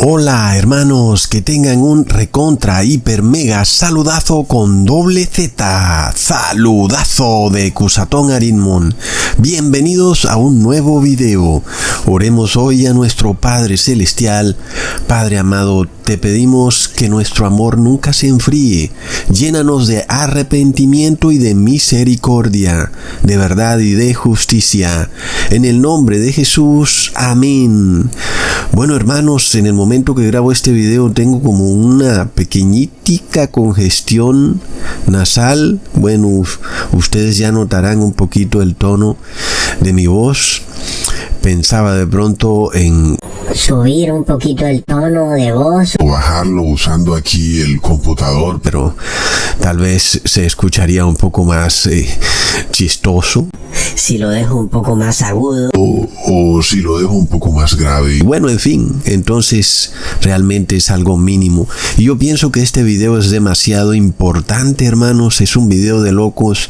Hola hermanos, que tengan un recontra hiper mega saludazo con doble Z, saludazo de Cusatón Aritmon. Bienvenidos a un nuevo video. Oremos hoy a nuestro Padre Celestial. Padre amado, te pedimos que nuestro amor nunca se enfríe. Llénanos de arrepentimiento y de misericordia, de verdad y de justicia. En el nombre de Jesús, amén. Bueno hermanos, en el momento que grabo este video tengo como una pequeñitica congestión nasal. Bueno, ustedes ya notarán un poquito el tono de mi voz. Pensaba de pronto en subir un poquito el tono de voz o bajarlo usando aquí el computador, pero tal vez se escucharía un poco más chistoso. Si lo dejo un poco más agudo o si lo dejo un poco más grave. Bueno, en fin, entonces realmente es algo mínimo. Y yo pienso que este video es demasiado importante, hermanos. Es un video de locos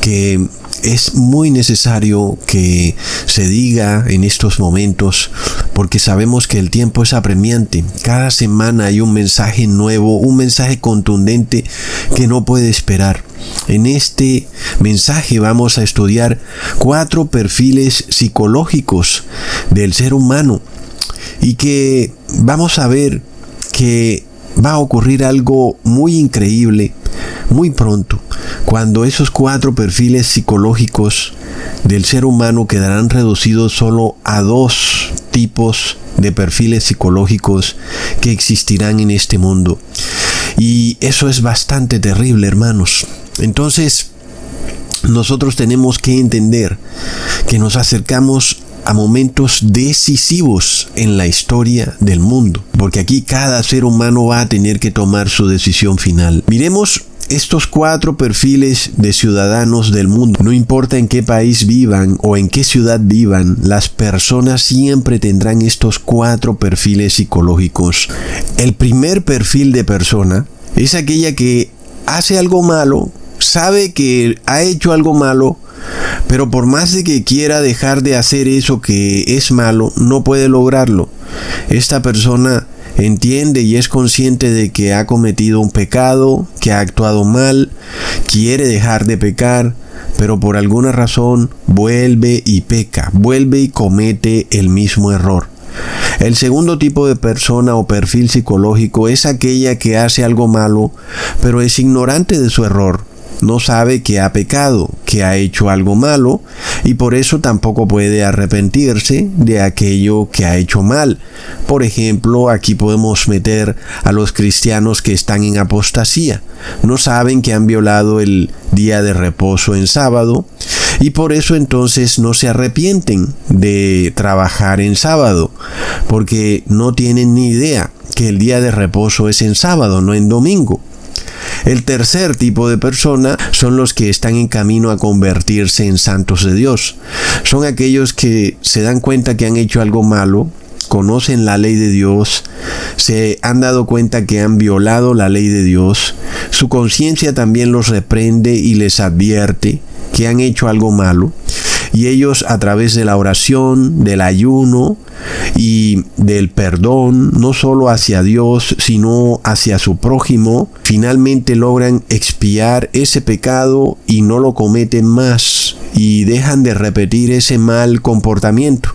que es muy necesario que se diga en estos momentos, porque sabemos que el tiempo es apremiante. Cada semana hay un mensaje nuevo, un mensaje contundente que no puede esperar. En este mensaje vamos a estudiar 4 perfiles psicológicos del ser humano y que vamos a ver que va a ocurrir algo muy increíble muy pronto, cuando esos 4 perfiles psicológicos del ser humano quedarán reducidos solo a 2 tipos de perfiles psicológicos que existirán en este mundo. Y eso es bastante terrible, hermanos. Entonces, nosotros tenemos que entender que nos acercamos a momentos decisivos en la historia del mundo, porque aquí cada ser humano va a tener que tomar su decisión final. Miremos estos 4 perfiles de ciudadanos del mundo. No importa en qué país vivan o en qué ciudad vivan, las personas siempre tendrán estos 4 perfiles psicológicos. El primer perfil de persona es aquella que hace algo malo, sabe que ha hecho algo malo, pero por más de que quiera dejar de hacer eso que es malo, no puede lograrlo. Esta persona entiende y es consciente de que ha cometido un pecado, que ha actuado mal, quiere dejar de pecar, pero por alguna razón vuelve y peca, vuelve y comete el mismo error. El segundo tipo de persona o perfil psicológico es aquella que hace algo malo, pero es ignorante de su error. No sabe que ha pecado, que ha hecho algo malo, y por eso tampoco puede arrepentirse de aquello que ha hecho mal. Por ejemplo, aquí podemos meter a los cristianos que están en apostasía. No saben que han violado el día de reposo en sábado, y por eso entonces no se arrepienten de trabajar en sábado, porque no tienen ni idea que el día de reposo es en sábado, no en domingo. El tercer tipo de persona son los que están en camino a convertirse en santos de Dios. Son aquellos que se dan cuenta que han hecho algo malo, conocen la ley de Dios, se han dado cuenta que han violado la ley de Dios, su conciencia también los reprende y les advierte que han hecho algo malo, y ellos a través de la oración, del ayuno y del perdón, no solo hacia Dios, sino hacia su prójimo, finalmente logran expiar ese pecado y no lo cometen más y dejan de repetir ese mal comportamiento.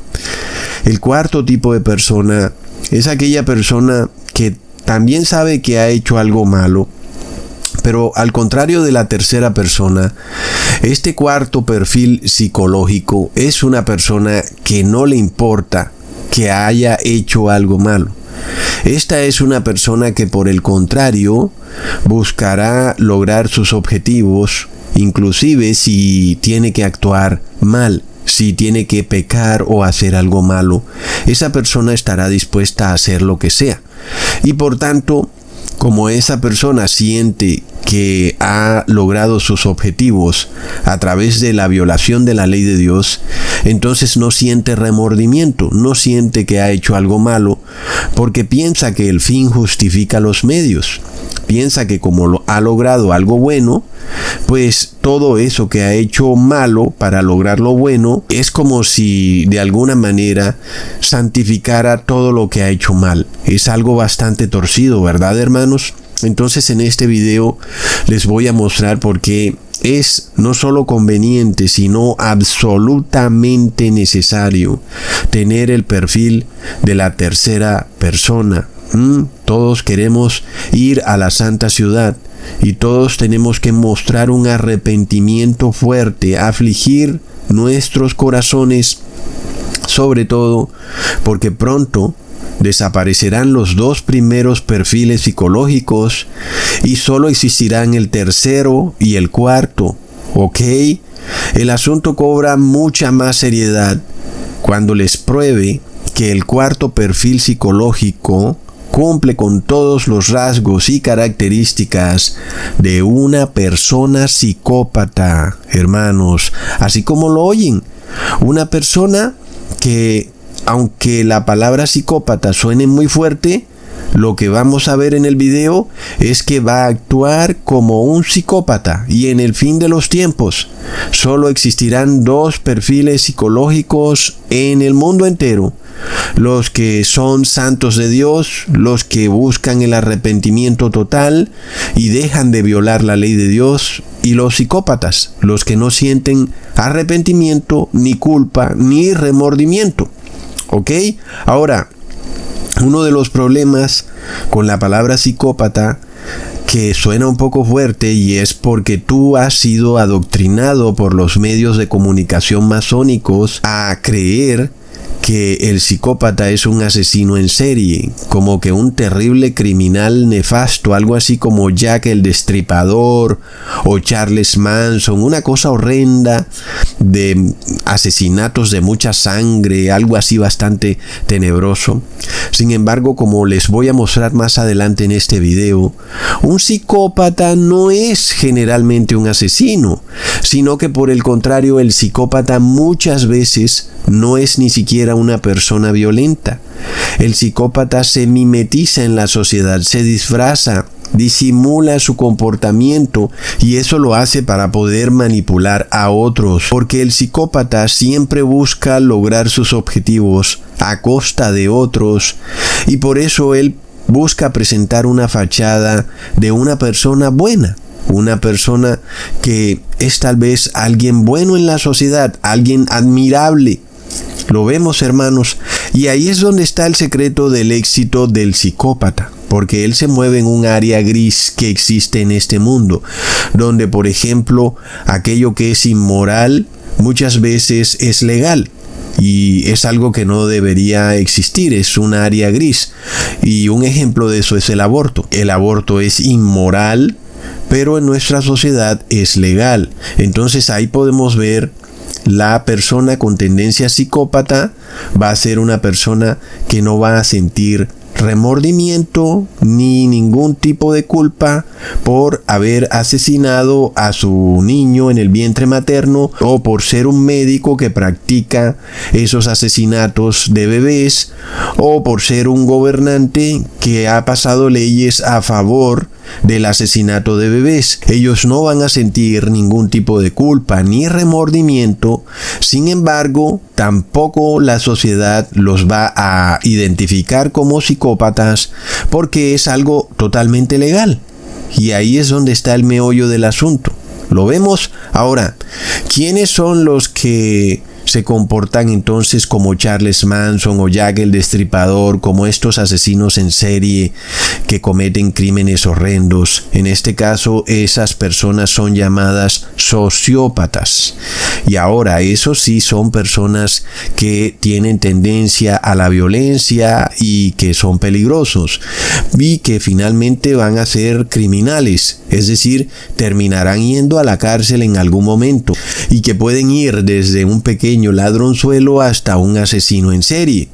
El cuarto tipo de persona es aquella persona que también sabe que ha hecho algo malo, pero al contrario de la tercera persona, este cuarto perfil psicológico es una persona que no le importa que haya hecho algo malo. Esta es una persona que por el contrario buscará lograr sus objetivos, inclusive si tiene que actuar mal, si tiene que pecar o hacer algo malo. Esa persona estará dispuesta a hacer lo que sea. Y por tanto, como esa persona siente que ha logrado sus objetivos a través de la violación de la ley de Dios, entonces no siente remordimiento, no siente que ha hecho algo malo, porque piensa que el fin justifica los medios. Piensa que como ha logrado algo bueno, pues todo eso que ha hecho malo para lograr lo bueno es como si de alguna manera santificara todo lo que ha hecho mal. Es algo bastante torcido, ¿verdad, hermanos? Entonces en este video les voy a mostrar por qué es no solo conveniente, sino absolutamente necesario tener el perfil de la tercera persona. Todos queremos ir a la santa ciudad y todos tenemos que mostrar un arrepentimiento fuerte, afligir nuestros corazones, sobre todo porque pronto desaparecerán los dos primeros perfiles psicológicos y solo existirán el tercero y el cuarto, ¿ok? El asunto cobra mucha más seriedad cuando les pruebe que el cuarto perfil psicológico cumple con todos los rasgos y características de una persona psicópata, hermanos, así como lo oyen, una persona que, aunque la palabra psicópata suene muy fuerte, lo que vamos a ver en el video es que va a actuar como un psicópata, y en el fin de los tiempos solo existirán dos perfiles psicológicos en el mundo entero: los que son santos de Dios, los que buscan el arrepentimiento total y dejan de violar la ley de Dios, y los psicópatas, los que no sienten arrepentimiento, ni culpa, ni remordimiento. ¿Ok? Ahora, uno de los problemas con la palabra psicópata, que suena un poco fuerte, y es porque tú has sido adoctrinado por los medios de comunicación masónicos a creer que el psicópata es un asesino en serie, como que un terrible criminal nefasto, algo así como Jack el Destripador o Charles Manson, una cosa horrenda de asesinatos de mucha sangre, algo así bastante tenebroso. Sin embargo, como les voy a mostrar más adelante en este video, un psicópata no es generalmente un asesino, sino que por el contrario, el psicópata muchas veces no es ni siquiera una persona violenta. El psicópata se mimetiza en la sociedad, se disfraza, disimula su comportamiento, y eso lo hace para poder manipular a otros, porque el psicópata siempre busca lograr sus objetivos a costa de otros, y por eso él busca presentar una fachada de una persona buena, una persona que es tal vez alguien bueno en la sociedad, alguien admirable. Lo vemos, hermanos, y ahí es donde está el secreto del éxito del psicópata, porque él se mueve en un área gris que existe en este mundo, donde, por ejemplo, aquello que es inmoral muchas veces es legal, y es algo que no debería existir, es un área gris. Y un ejemplo de eso es el aborto. El aborto es inmoral, pero en nuestra sociedad es legal. Entonces ahí podemos ver la persona con tendencia psicópata va a ser una persona que no va a sentir remordimiento ni ningún tipo de culpa por haber asesinado a su niño en el vientre materno, o por ser un médico que practica esos asesinatos de bebés, o por ser un gobernante que ha pasado leyes a favor del asesinato de bebés. Ellos no van a sentir ningún tipo de culpa ni remordimiento. Sin embargo, tampoco la sociedad los va a identificar como psicópatas, porque es algo totalmente legal. Y ahí es donde está el meollo del asunto. ¿Lo vemos? Ahora, ¿quiénes son los que se comportan entonces como Charles Manson o Jack el Destripador, como estos asesinos en serie que cometen crímenes horrendos? En este caso, esas personas son llamadas sociópatas. Y ahora, esos sí son personas que tienen tendencia a la violencia y que son peligrosos, y que finalmente van a ser criminales, es decir, terminarán yendo a la cárcel en algún momento, y que pueden ir desde un pequeño ladronzuelo hasta un asesino en serie.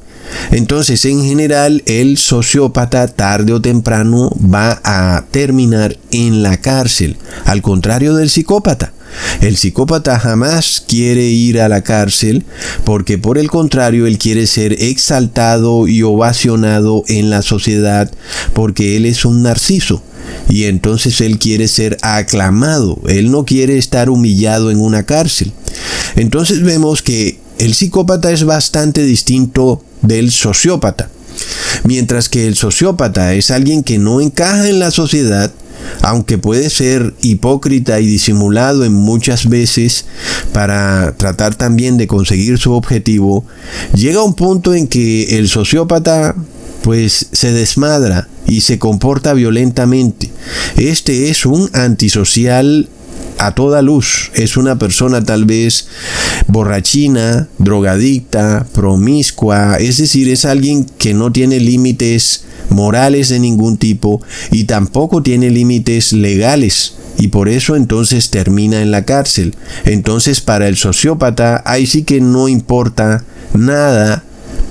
Entonces, en general, el sociópata tarde o temprano va a terminar en la cárcel, al contrario del psicópata. el psicópata jamás quiere ir a la cárcel porque por el contrario él quiere ser exaltado y ovacionado en la sociedad porque él es un narciso. Y entonces él quiere ser aclamado, él no quiere estar humillado en una cárcel. Entonces vemos que el psicópata es bastante distinto del sociópata. Mientras que el sociópata es alguien que no encaja en la sociedad, aunque puede ser hipócrita y disimulado en muchas veces para tratar también de conseguir su objetivo, llega un punto en que el sociópata pues se desmadra y se comporta violentamente. Este es un antisocial a toda luz. Es una persona tal vez borrachina, drogadicta, promiscua, es decir, es alguien que no tiene límites morales de ningún tipo y tampoco tiene límites legales. Y por eso entonces termina en la cárcel. Entonces para el sociópata ahí sí que no importa nada,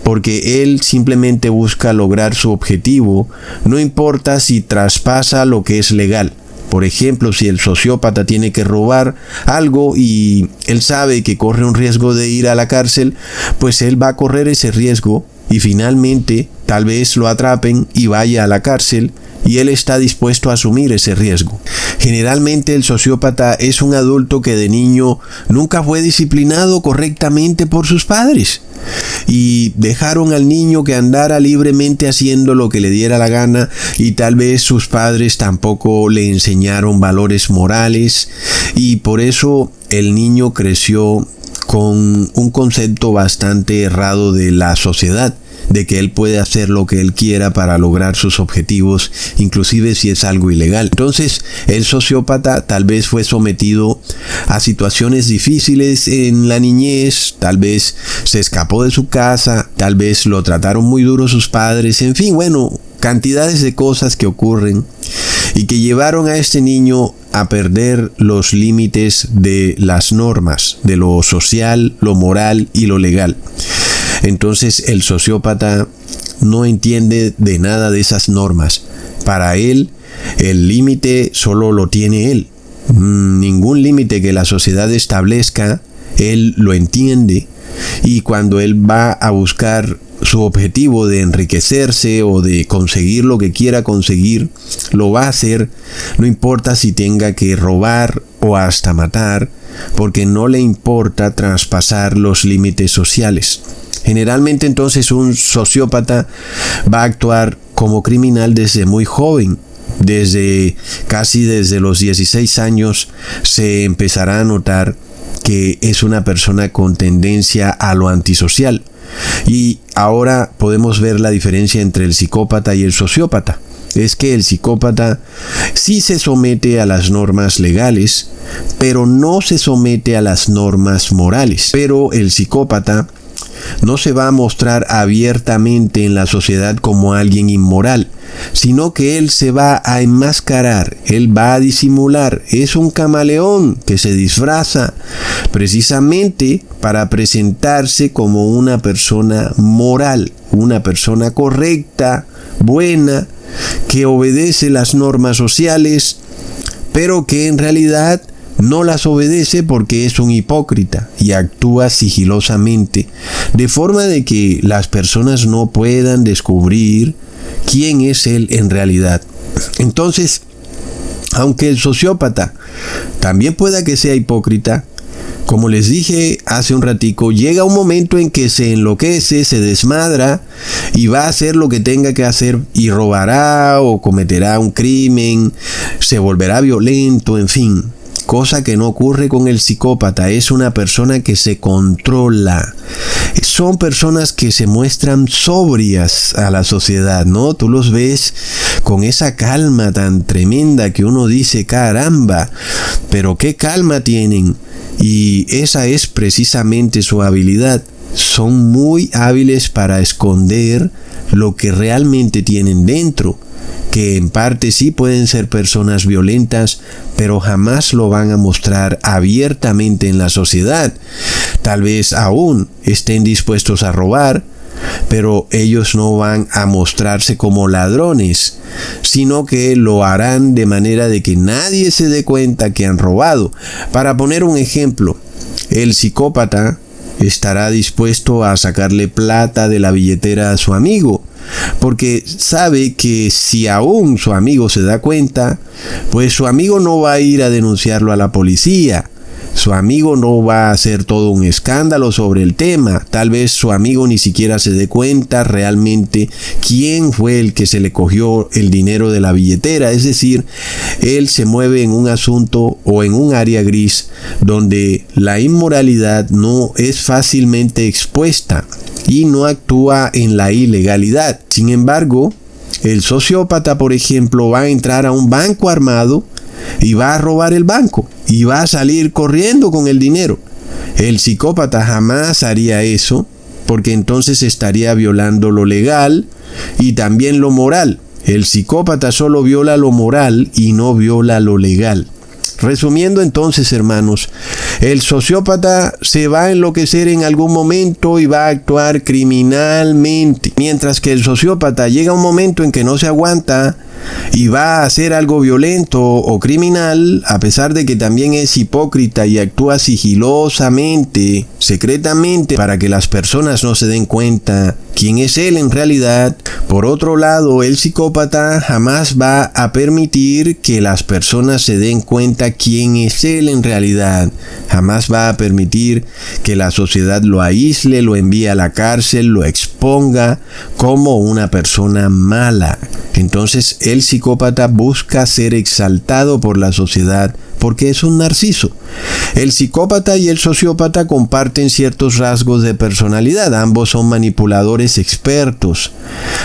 porque él simplemente busca lograr su objetivo, no importa si traspasa lo que es legal. Por ejemplo, si el sociópata tiene que robar algo y él sabe que corre un riesgo de ir a la cárcel, pues él va a correr ese riesgo y finalmente tal vez lo atrapen y vaya a la cárcel, y él está dispuesto a asumir ese riesgo. Generalmente el sociópata es un adulto que de niño nunca fue disciplinado correctamente por sus padres y dejaron al niño que andara libremente haciendo lo que le diera la gana, y tal vez sus padres tampoco le enseñaron valores morales, y por eso el niño creció con un concepto bastante errado de la sociedad, de que él puede hacer lo que él quiera para lograr sus objetivos, inclusive si es algo ilegal. Entonces, el sociópata tal vez fue sometido a situaciones difíciles en la niñez, tal vez se escapó de su casa, tal vez lo trataron muy duro sus padres, en fin, bueno, cantidades de cosas que ocurren y que llevaron a este niño a perder los límites de las normas, de lo social, lo moral y lo legal. Entonces el sociópata no entiende de nada de esas normas. Para él, el límite solo lo tiene él. Ningún límite que la sociedad establezca, él lo entiende. Y cuando él va a buscar su objetivo de enriquecerse o de conseguir lo que quiera conseguir, lo va a hacer, no importa si tenga que robar o hasta matar, porque no le importa traspasar los límites sociales. Generalmente entonces un sociópata va a actuar como criminal desde muy joven. Casi desde los 16 años se empezará a notar que es una persona con tendencia a lo antisocial. Y ahora podemos ver la diferencia entre el psicópata y el sociópata. Es que el psicópata sí se somete a las normas legales, pero no se somete a las normas morales. Pero el psicópata no se va a mostrar abiertamente en la sociedad como alguien inmoral, sino que él se va a enmascarar, él va a disimular. Es un camaleón que se disfraza precisamente para presentarse como una persona moral, una persona correcta, buena, que obedece las normas sociales, pero que en realidad no las obedece porque es un hipócrita y actúa sigilosamente, de forma de que las personas no puedan descubrir quién es él en realidad. Entonces, aunque el sociópata también pueda que sea hipócrita, como les dije hace un ratico, llega un momento en que se enloquece, se desmadra y va a hacer lo que tenga que hacer y robará o cometerá un crimen, se volverá violento, en fin. Cosa que no ocurre con el psicópata. Es una persona que se controla. Son personas que se muestran sobrias a la sociedad, ¿no? Tú los ves con esa calma tan tremenda que uno dice, caramba, pero qué calma tienen. Y esa es precisamente su habilidad. Son muy hábiles para esconder lo que realmente tienen dentro, que en parte sí pueden ser personas violentas, pero jamás lo van a mostrar abiertamente en la sociedad. Tal vez aún estén dispuestos a robar, pero ellos no van a mostrarse como ladrones, sino que lo harán de manera de que nadie se dé cuenta que han robado. Para poner un ejemplo, el psicópata estará dispuesto a sacarle plata de la billetera a su amigo, porque sabe que si aún su amigo se da cuenta, pues su amigo no va a ir a denunciarlo a la policía. Su amigo no va a hacer todo un escándalo sobre el tema. Tal vez su amigo ni siquiera se dé cuenta realmente quién fue el que se le cogió el dinero de la billetera. Es decir, él se mueve en un asunto o en un área gris donde la inmoralidad no es fácilmente expuesta y no actúa en la ilegalidad. Sin embargo, el sociópata, por ejemplo, va a entrar a un banco armado y va a robar el banco y va a salir corriendo con el dinero. El psicópata jamás haría eso, porque entonces estaría violando lo legal y también lo moral. El psicópata solo viola lo moral y no viola lo legal. Resumiendo entonces, hermanos, el sociópata se va a enloquecer en algún momento y va a actuar criminalmente, mientras que el sociópata llega un momento en que no se aguanta y va a hacer algo violento o criminal, a pesar de que también es hipócrita y actúa sigilosamente, secretamente, para que las personas no se den cuenta quién es él en realidad. Por otro lado, el psicópata jamás va a permitir que las personas se den cuenta quién es él en realidad. Jamás va a permitir que la sociedad lo aísle, lo envíe a la cárcel, lo exponga como una persona mala. Entonces, el psicópata busca ser exaltado por la sociedad porque es un narciso. El psicópata y el sociópata comparten ciertos rasgos de personalidad. Ambos son manipuladores expertos.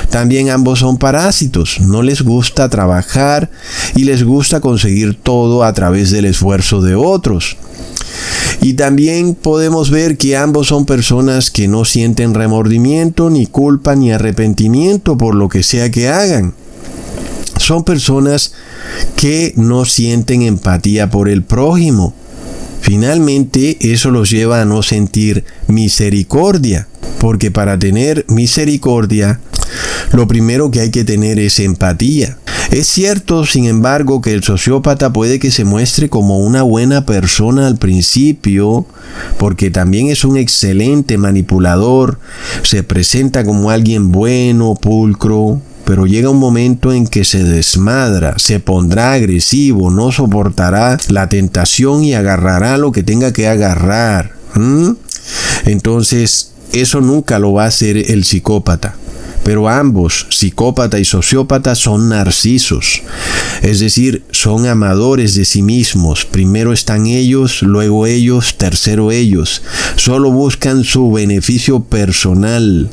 También ambos son parásitos. No les gusta trabajar y les gusta conseguir todo a través del esfuerzo de otros. Y también podemos ver que ambos son personas que no sienten remordimiento, ni culpa, ni arrepentimiento por lo que sea que hagan. Son personas que no sienten empatía por el prójimo. Finalmente, eso los lleva a no sentir misericordia, porque para tener misericordia, lo primero que hay que tener es empatía. Es cierto, sin embargo, que el sociópata puede que se muestre como una buena persona al principio, porque también es un excelente manipulador, se presenta como alguien bueno, pulcro, pero llega un momento en que se desmadra, se pondrá agresivo, no soportará la tentación y agarrará lo que tenga que agarrar. Entonces, eso nunca lo va a hacer el psicópata. Pero ambos, psicópata y sociópata, son narcisos. Es decir, son amadores de sí mismos. Primero están ellos, luego ellos, tercero ellos. Solo buscan su beneficio personal.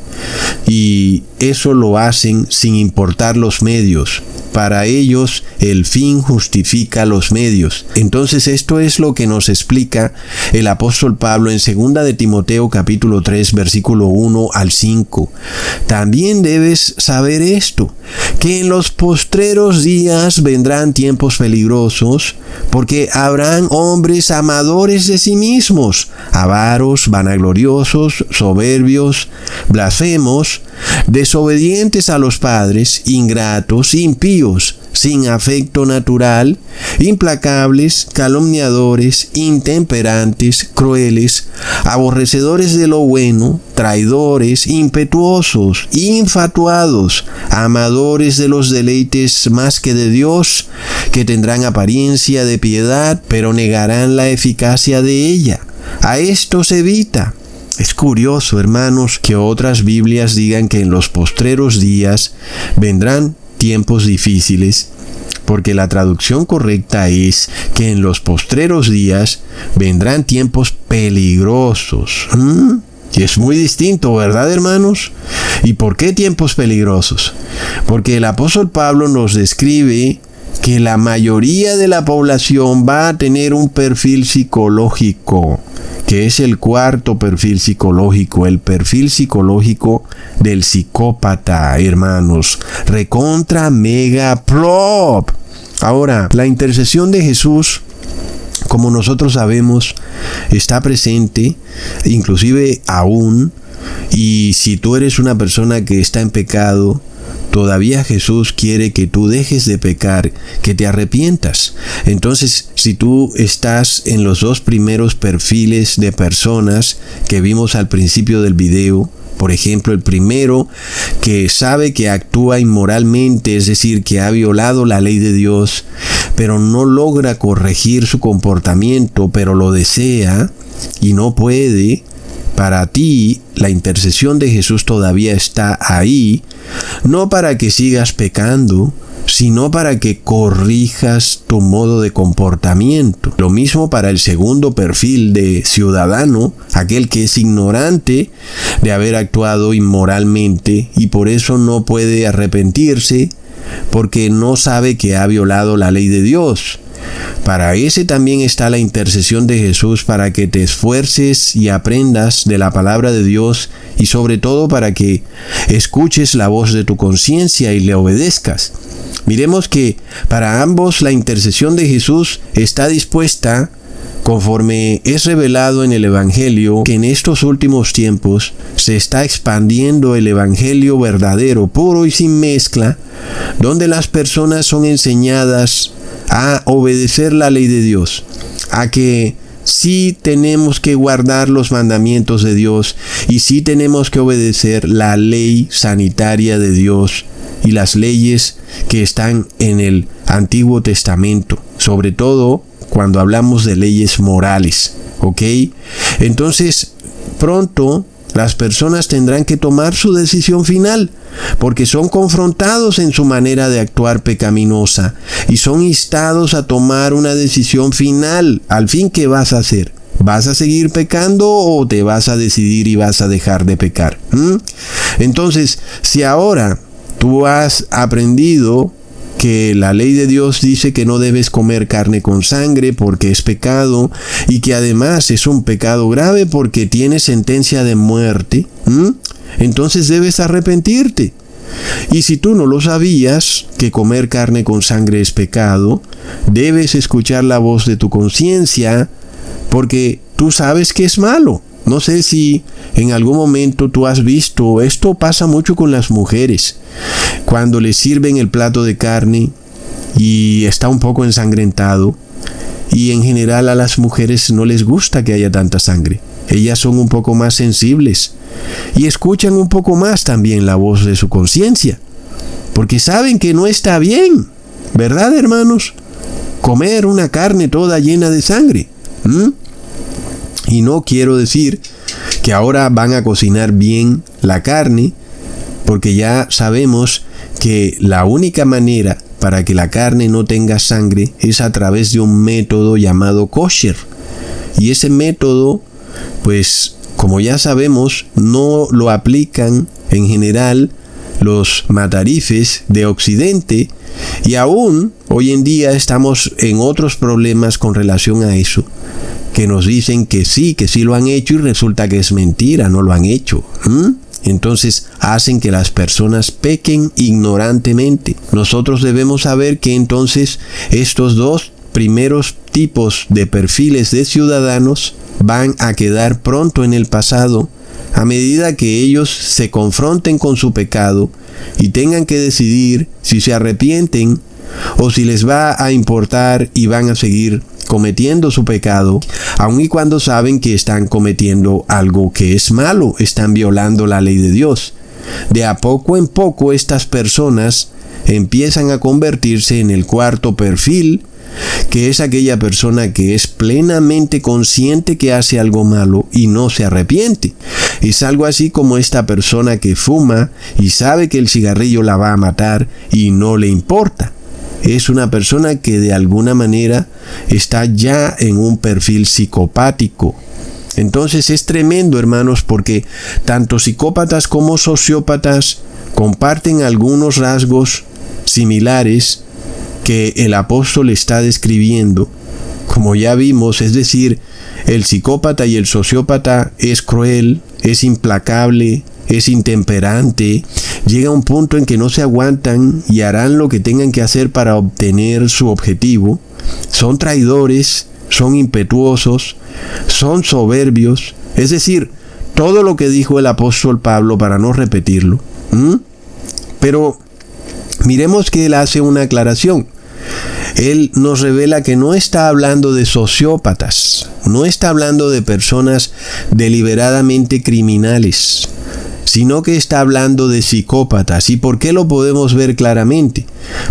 Y eso lo hacen sin importar los medios. Para ellos, el fin justifica los medios. Entonces, esto es lo que nos explica el apóstol Pablo en 2 de Timoteo capítulo 3, versículo 1 al 5. También debes saber esto, que en los postreros días vendrán tiempos peligrosos, porque habrán hombres amadores de sí mismos, avaros, vanagloriosos, soberbios, blasfemos, desobedientes a los padres, ingratos, impíos, sin afecto natural, implacables, calumniadores, intemperantes, crueles, aborrecedores de lo bueno, traidores, impetuosos, infatuados, amadores de los deleites más que de Dios, que tendrán apariencia de piedad, pero negarán la eficacia de ella. A estos evita. Es curioso, hermanos, que otras Biblias digan que en los postreros días vendrán tiempos difíciles, porque la traducción correcta es que en los postreros días vendrán tiempos peligrosos. Y es muy distinto, ¿verdad, hermanos? ¿Y por qué tiempos peligrosos? Porque el apóstol Pablo nos describe que la mayoría de la población va a tener un perfil psicológico, que es el cuarto perfil psicológico, el perfil psicológico del psicópata, hermanos. Recontra mega prop. Ahora, la intercesión de Jesús, como nosotros sabemos, está presente, inclusive aún, Y si tú eres una persona que está en pecado, todavía Jesús quiere que tú dejes de pecar, que te arrepientas. Entonces, si tú estás en los dos primeros perfiles de personas que vimos al principio del video, por ejemplo, el primero que sabe que actúa inmoralmente, es decir, que ha violado la ley de Dios, pero no logra corregir su comportamiento, pero lo desea y no puede. Para ti, la intercesión de Jesús todavía está ahí, no para que sigas pecando, sino para que corrijas tu modo de comportamiento. Lo mismo para el segundo perfil de ciudadano, aquel que es ignorante de haber actuado inmoralmente y por eso no puede arrepentirse, porque no sabe que ha violado la ley de Dios. Para ese también está la intercesión de Jesús, para que te esfuerces y aprendas de la palabra de Dios y sobre todo para que escuches la voz de tu conciencia y le obedezcas. Miremos que para ambos la intercesión de Jesús está dispuesta conforme es revelado en el Evangelio, que en estos últimos tiempos se está expandiendo el Evangelio verdadero, puro y sin mezcla, donde las personas son enseñadas a obedecer la ley de Dios, a que sí tenemos que guardar los mandamientos de Dios y sí tenemos que obedecer la ley sanitaria de Dios y las leyes que están en el Antiguo Testamento, sobre todo cuando hablamos de leyes morales, ¿ok? Entonces, pronto las personas tendrán que tomar su decisión final, porque son confrontados en su manera de actuar pecaminosa y son instados a tomar una decisión final. Al fin, ¿qué vas a hacer? ¿Vas a seguir pecando o te vas a decidir y vas a dejar de pecar? Entonces, si ahora tú has aprendido que la ley de Dios dice que no debes comer carne con sangre porque es pecado y que además es un pecado grave porque tiene sentencia de muerte, entonces debes arrepentirte. Y si tú no lo sabías, que comer carne con sangre es pecado, debes escuchar la voz de tu conciencia porque tú sabes que es malo. No sé si en algún momento tú has visto, esto pasa mucho con las mujeres, cuando les sirven el plato de carne y está un poco ensangrentado, y en general a las mujeres no les gusta que haya tanta sangre. Ellas son un poco más sensibles y escuchan un poco más también la voz de su conciencia, porque saben que no está bien, ¿verdad, hermanos? Comer una carne toda llena de sangre. Y no quiero decir que ahora van a cocinar bien la carne, porque ya sabemos que la única manera para que la carne no tenga sangre es a través de un método llamado kosher. Y ese método, pues como ya sabemos, no lo aplican en general los matarifes de Occidente, y aún hoy en día estamos en otros problemas con relación a eso, que nos dicen que sí lo han hecho y resulta que es mentira, no lo han hecho. Entonces hacen que las personas pequen ignorantemente. Nosotros debemos saber que entonces estos dos primeros tipos de perfiles de ciudadanos van a quedar pronto en el pasado a medida que ellos se confronten con su pecado y tengan que decidir si se arrepienten o si les va a importar y van a seguir cometiendo su pecado, aun y cuando saben que están cometiendo algo que es malo, están violando la ley de Dios. De a poco en poco estas personas empiezan a convertirse en el cuarto perfil, que es aquella persona que es plenamente consciente que hace algo malo y no se arrepiente. Es algo así como esta persona que fuma y sabe que el cigarrillo la va a matar y no le importa. Es una persona que de alguna manera está ya en un perfil psicopático. Entonces es tremendo, hermanos, porque tanto psicópatas como sociópatas comparten algunos rasgos similares que el apóstol está describiendo. Como ya vimos, es decir, el psicópata y el sociópata es cruel, es implacable, es intemperante, llega a un punto en que no se aguantan y harán lo que tengan que hacer para obtener su objetivo. Son traidores, son impetuosos, son soberbios, es decir, todo lo que dijo el apóstol Pablo para no repetirlo. Pero miremos que él hace una aclaración. Él nos revela que no está hablando de sociópatas, no está hablando de personas deliberadamente criminales, sino que está hablando de psicópatas. ¿Y por qué lo podemos ver claramente?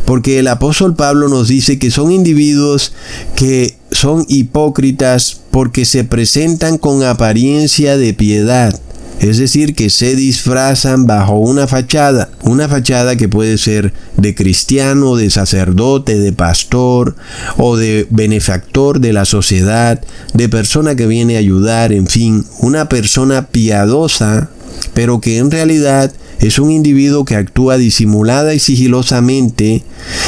Porque el apóstol Pablo nos dice que son individuos que son hipócritas porque se presentan con apariencia de piedad. Es decir, que se disfrazan bajo una fachada que puede ser de cristiano, de sacerdote, de pastor o de benefactor de la sociedad, de persona que viene a ayudar, en fin, una persona piadosa, pero que en realidad es un individuo que actúa disimulada y sigilosamente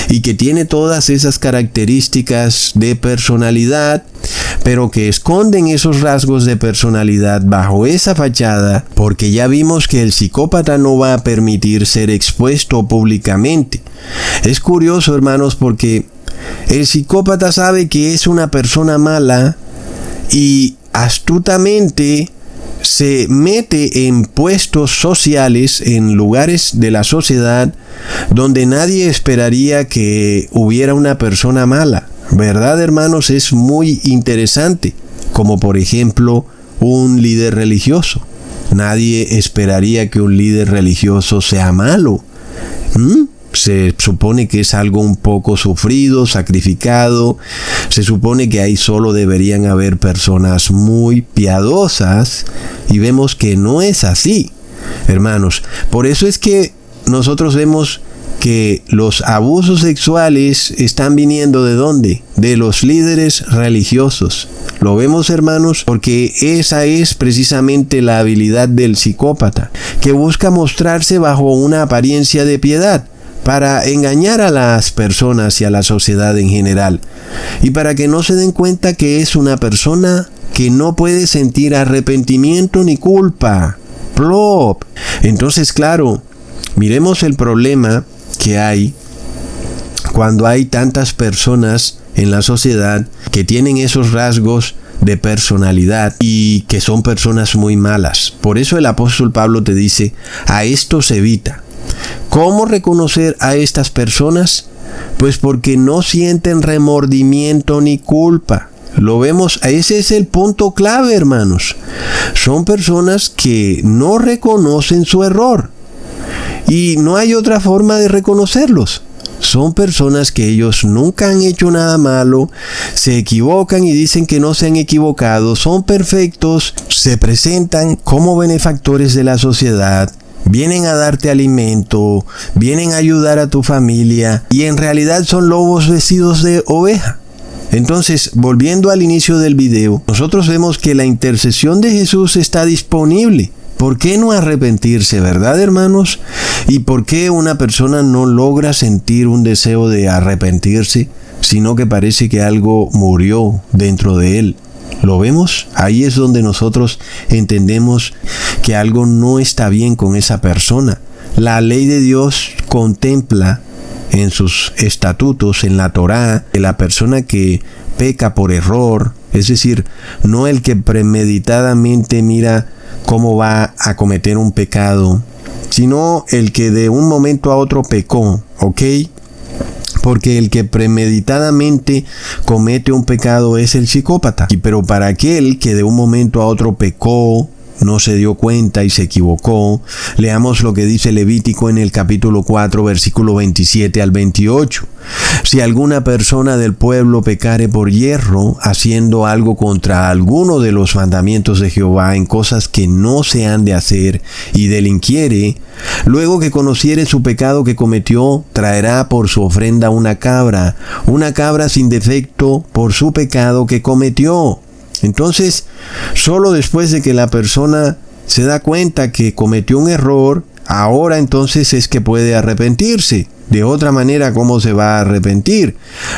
y que tiene todas esas características de personalidad, pero que esconden esos rasgos de personalidad bajo esa fachada, porque ya vimos que el psicópata no va a permitir ser expuesto públicamente. Es curioso, hermanos, porque el psicópata sabe que es una persona mala y astutamente se mete en puestos sociales, en lugares de la sociedad donde nadie esperaría que hubiera una persona mala. ¿Verdad, hermanos? Es muy interesante, como por ejemplo un líder religioso. Nadie esperaría que un líder religioso sea malo. Se supone que es algo un poco sufrido, sacrificado. Se supone que ahí solo deberían haber personas muy piadosas, y vemos que no es así, hermanos. Por eso es que nosotros vemos que los abusos sexuales están viniendo ¿de dónde? De los líderes religiosos. Lo vemos, hermanos, porque esa es precisamente la habilidad del psicópata, que busca mostrarse bajo una apariencia de piedad para engañar a las personas y a la sociedad en general, y para que no se den cuenta que es una persona que no puede sentir arrepentimiento ni culpa. ¡Plop! Entonces, claro, miremos el problema que hay cuando hay tantas personas en la sociedad que tienen esos rasgos de personalidad y que son personas muy malas. Por eso el apóstol Pablo te dice, a esto se evita. ¿Cómo reconocer a estas personas? Pues porque no sienten remordimiento ni culpa. Lo vemos, ese es el punto clave, hermanos. Son personas que no reconocen su error. Y no hay otra forma de reconocerlos. Son personas que ellos nunca han hecho nada malo, se equivocan y dicen que no se han equivocado, son perfectos, se presentan como benefactores de la sociedad, vienen a darte alimento, vienen a ayudar a tu familia, y en realidad son lobos vestidos de oveja. Entonces, volviendo al inicio del video, nosotros vemos que la intercesión de Jesús está disponible. ¿Por qué no arrepentirse, verdad, hermanos? ¿Y por qué una persona no logra sentir un deseo de arrepentirse, sino que parece que algo murió dentro de él? ¿Lo vemos? Ahí es donde nosotros entendemos que algo no está bien con esa persona. La ley de Dios contempla en sus estatutos, en la Torá, que la persona que peca por error, es decir, no el que premeditadamente mira cómo va a cometer un pecado, sino el que de un momento a otro pecó, ¿ok? Porque el que premeditadamente comete un pecado es el psicópata. Pero para aquel que de un momento a otro pecó, no se dio cuenta y se equivocó, leamos lo que dice Levítico en el capítulo 4, versículo 27 al 28. Si alguna persona del pueblo pecare por yerro, haciendo algo contra alguno de los mandamientos de Jehová en cosas que no se han de hacer, y delinquiere, luego que conociere su pecado que cometió, traerá por su ofrenda una cabra sin defecto por su pecado que cometió. Entonces, solo después de que la persona se da cuenta que cometió un error, ahora entonces es que puede arrepentirse. De otra manera, ¿cómo se va a arrepentir?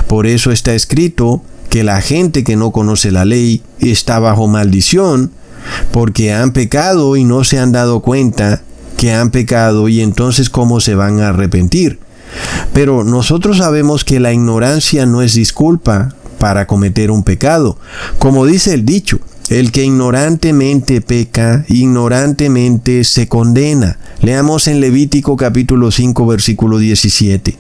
Por eso está escrito que la gente que no conoce la ley está bajo maldición, porque han pecado y no se han dado cuenta que han pecado, y entonces ¿cómo se van a arrepentir? Pero nosotros sabemos que la ignorancia no es disculpa para cometer un pecado. Como dice el dicho, El que ignorantemente peca, ignorantemente se condena. Leamos en Levítico capítulo 5, versículo 17.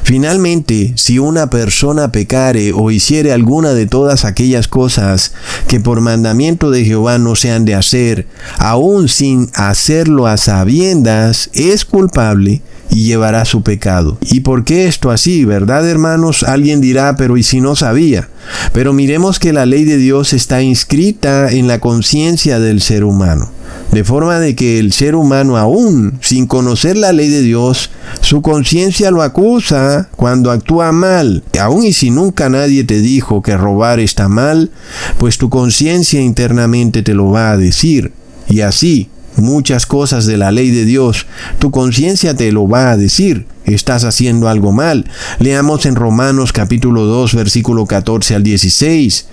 Finalmente, si una persona pecare o hiciere alguna de todas aquellas cosas que por mandamiento de Jehová no se han de hacer, aun sin hacerlo a sabiendas, es culpable y llevará su pecado. ¿Y por qué esto así, verdad, hermanos? Alguien dirá, pero ¿y si no sabía? Pero miremos que la ley de Dios está inscrita en la conciencia del ser humano. De forma de que el ser humano, aún sin conocer la ley de Dios, su conciencia lo acusa cuando actúa mal. Aún y si nunca nadie te dijo que robar está mal, pues tu conciencia internamente te lo va a decir. Y así, muchas cosas de la ley de Dios, tu conciencia te lo va a decir. Estás haciendo algo mal. Leamos en Romanos capítulo 2, versículo 14 al 16.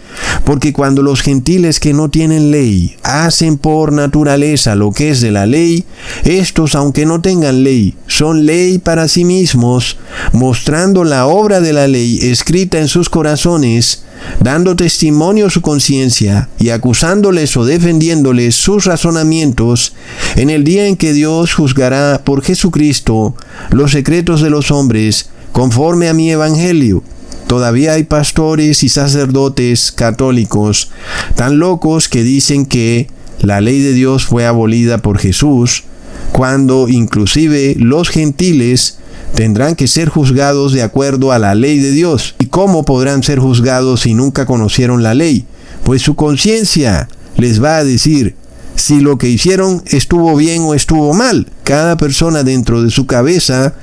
Porque cuando los gentiles que no tienen ley hacen por naturaleza lo que es de la ley, estos, aunque no tengan ley, son ley para sí mismos, mostrando la obra de la ley escrita en sus corazones, dando testimonio su conciencia y acusándoles o defendiéndoles sus razonamientos en el día en que Dios juzgará por Jesucristo los secretos de los hombres conforme a mi evangelio. Todavía hay pastores y sacerdotes católicos tan locos que dicen que la ley de Dios fue abolida por Jesús, cuando inclusive los gentiles tendrán que ser juzgados de acuerdo a la ley de Dios. ¿Y cómo podrán ser juzgados si nunca conocieron la ley? Pues su conciencia les va a decir si lo que hicieron estuvo bien o estuvo mal. Cada persona dentro de su cabeza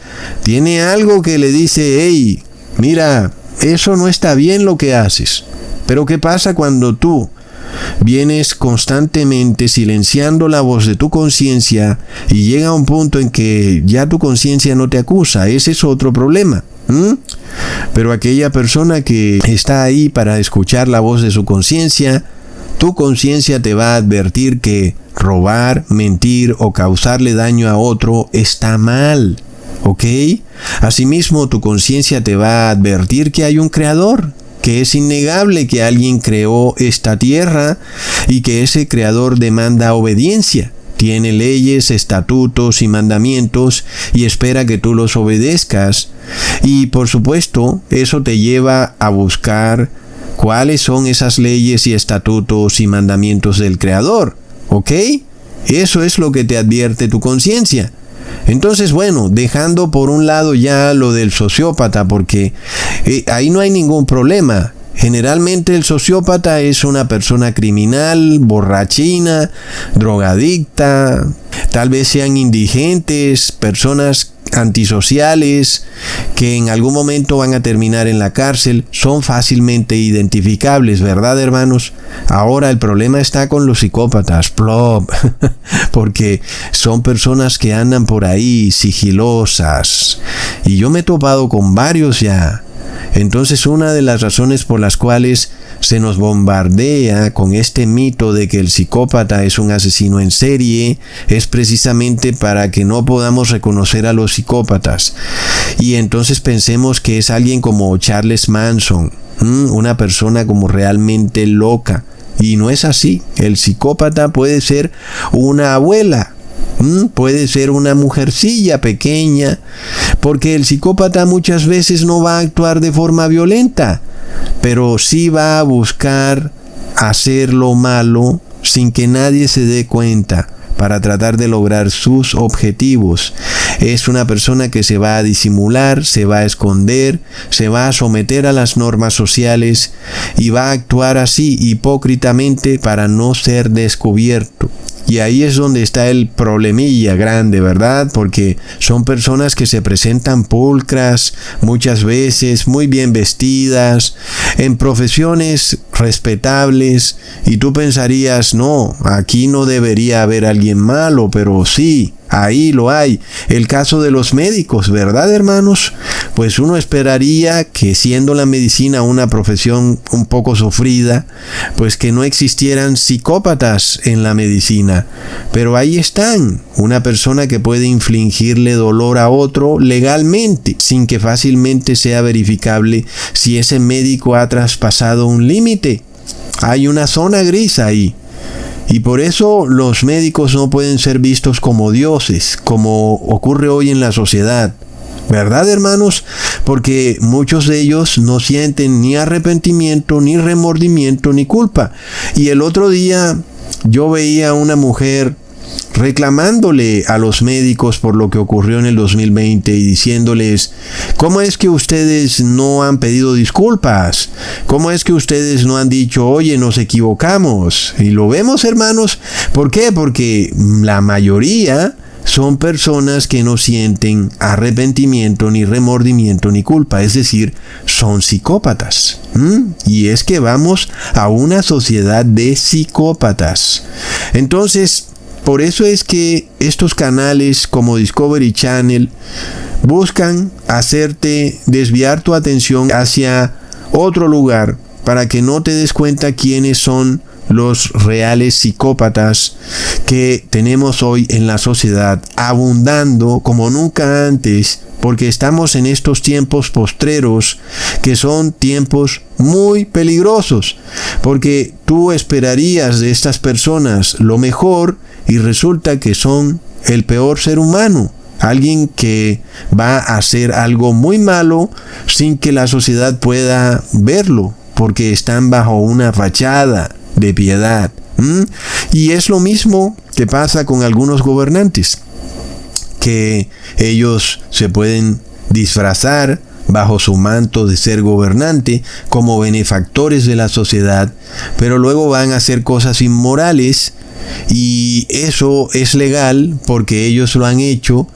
tiene algo que le dice, hey, mira, eso no está bien lo que haces. Pero ¿qué pasa cuando tú vienes constantemente silenciando la voz de tu conciencia y llega un punto en que ya tu conciencia no te acusa? Ese es otro problema. Pero aquella persona que está ahí para escuchar la voz de su conciencia, tu conciencia te va a advertir que robar, mentir o causarle daño a otro está mal. ¿Ok? Asimismo, tu conciencia te va a advertir que hay un creador, que es innegable que alguien creó esta tierra y que ese creador demanda obediencia. Tiene leyes, estatutos y mandamientos y espera que tú los obedezcas. Y por supuesto, eso te lleva a buscar cuáles son esas leyes y estatutos y mandamientos del creador. ¿Ok? Eso es lo que te advierte tu conciencia. Entonces, bueno, dejando por un lado ya lo del sociópata, porque ahí no hay ningún problema. Generalmente el sociópata es una persona criminal, borrachina, drogadicta, tal vez sean indigentes, personas antisociales que en algún momento van a terminar en la cárcel. Son fácilmente identificables, ¿verdad, hermanos? Ahora el problema está con los psicópatas, plop, porque son personas que andan por ahí sigilosas y yo me he topado con varios ya. Entonces, una de las razones por las cuales se nos bombardea con este mito de que el psicópata es un asesino en serie es precisamente para que no podamos reconocer a los psicópatas. Y entonces pensemos que es alguien como Charles Manson, una persona como realmente loca. Y no es así. El psicópata puede ser una abuela. Puede ser una mujercilla pequeña, porque el psicópata muchas veces no va a actuar de forma violenta, pero sí va a buscar hacer lo malo sin que nadie se dé cuenta para tratar de lograr sus objetivos. Es una persona que se va a disimular, se va a esconder, se va a someter a las normas sociales y va a actuar así hipócritamente para no ser descubierto. Y ahí es donde está el problemilla grande, ¿verdad? Porque son personas que se presentan pulcras, muchas veces muy bien vestidas, en profesiones respetables, y tú pensarías, no, aquí no debería haber alguien malo, pero sí, ahí lo hay. El caso de los médicos, ¿verdad, hermanos? Pues uno esperaría que, siendo la medicina una profesión un poco sufrida, pues que no existieran psicópatas en la medicina. Pero ahí están, una persona que puede infligirle dolor a otro legalmente, sin que fácilmente sea verificable si ese médico ha traspasado un límite. Hay una zona gris ahí. Y por eso los médicos no pueden ser vistos como dioses, como ocurre hoy en la sociedad. ¿Verdad, hermanos? Porque muchos de ellos no sienten ni arrepentimiento, ni remordimiento, ni culpa. Y el otro día yo veía a una mujer reclamándole a los médicos por lo que ocurrió en el 2020 y diciéndoles: ¿cómo es que ustedes no han pedido disculpas? ¿Cómo es que ustedes no han dicho, oye, nos equivocamos? Y lo vemos, hermanos. ¿Por qué? Porque la mayoría son personas que no sienten arrepentimiento, ni remordimiento, ni culpa. Es decir, son psicópatas. Y es que vamos a una sociedad de psicópatas. Entonces, por eso es que estos canales como Discovery Channel buscan hacerte desviar tu atención hacia otro lugar para que no te des cuenta quiénes son los reales psicópatas que tenemos hoy en la sociedad, abundando como nunca antes, porque estamos en estos tiempos postreros que son tiempos muy peligrosos, porque tú esperarías de estas personas lo mejor y resulta que son el peor ser humano. Alguien que va a hacer algo muy malo sin que la sociedad pueda verlo, porque están bajo una fachada de piedad. Y es lo mismo que pasa con algunos gobernantes, que ellos se pueden disfrazar bajo su manto de ser gobernante como benefactores de la sociedad, pero luego van a hacer cosas inmorales. Y eso es legal porque ellos lo han hecho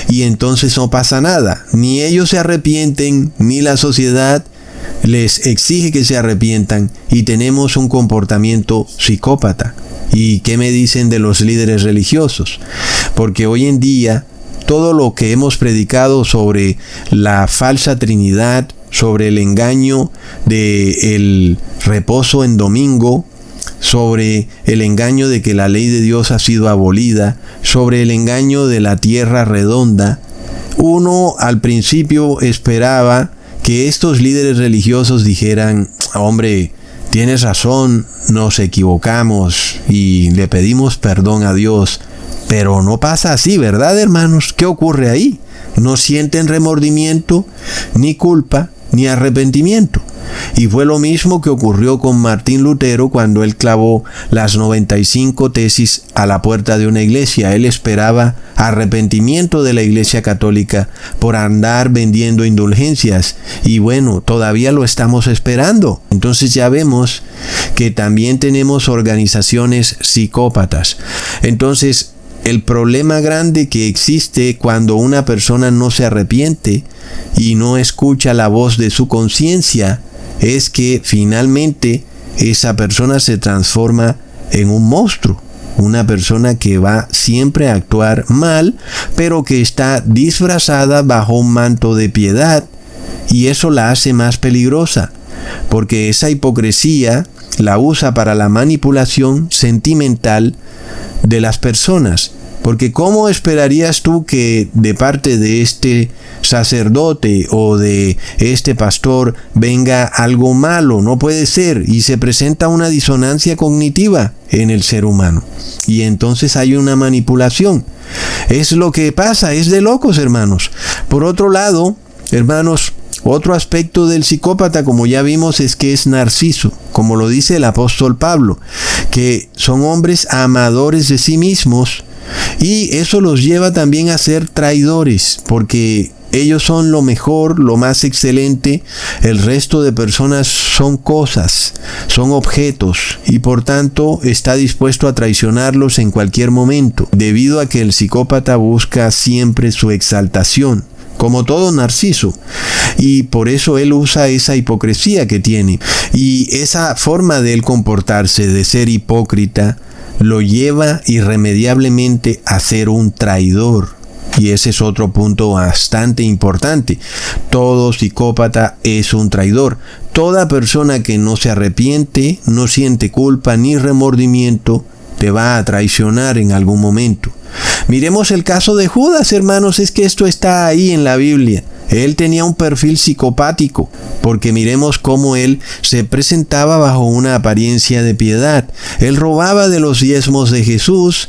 y entonces no pasa nada. Ni ellos se arrepienten, ni la sociedad les exige que se arrepientan, y tenemos un comportamiento psicópata. ¿Y qué me dicen de los líderes religiosos? Porque hoy en día todo lo que hemos predicado sobre la falsa Trinidad, sobre el engaño del reposo en domingo, sobre el engaño de que la ley de Dios ha sido abolida, sobre el engaño de la tierra redonda, uno al principio esperaba que estos líderes religiosos dijeran: hombre, tienes razón, nos equivocamos y le pedimos perdón a Dios. Pero no pasa así, ¿verdad, hermanos? ¿Qué ocurre ahí? No sienten remordimiento, ni culpa, ni arrepentimiento. Y fue lo mismo que ocurrió con Martín Lutero cuando él clavó las 95 tesis a la puerta de una iglesia. Él esperaba arrepentimiento de la Iglesia Católica por andar vendiendo indulgencias. Y bueno, todavía lo estamos esperando. Entonces ya vemos que también tenemos organizaciones psicópatas. Entonces, el problema grande que existe cuando una persona no se arrepiente y no escucha la voz de su conciencia es que finalmente esa persona se transforma en un monstruo, una persona que va siempre a actuar mal, pero que está disfrazada bajo un manto de piedad, y eso la hace más peligrosa, porque esa hipocresía la usa para la manipulación sentimental de las personas. Porque ¿cómo esperarías tú que de parte de este sacerdote o de este pastor venga algo malo? No puede ser, y se presenta una disonancia cognitiva en el ser humano. Y entonces hay una manipulación. Es lo que pasa, es de locos, hermanos. Por otro lado, hermanos, otro aspecto del psicópata, como ya vimos, es que es narciso, como lo dice el apóstol Pablo, que son hombres amadores de sí mismos. Y eso los lleva también a ser traidores, porque ellos son lo mejor, lo más excelente. El resto de personas son cosas, son objetos, y por tanto está dispuesto a traicionarlos en cualquier momento, debido a que el psicópata busca siempre su exaltación, como todo narciso, y por eso él usa esa hipocresía que tiene, y esa forma de él comportarse, de ser hipócrita, lo lleva irremediablemente a ser un traidor. Y ese es otro punto bastante importante. Todo psicópata es un traidor. Toda persona que no se arrepiente, no siente culpa ni remordimiento, te va a traicionar en algún momento. Miremos el caso de Judas, hermanos, es que esto está ahí en la Biblia. Él tenía un perfil psicopático, porque miremos cómo él se presentaba bajo una apariencia de piedad. Él robaba de los diezmos de Jesús,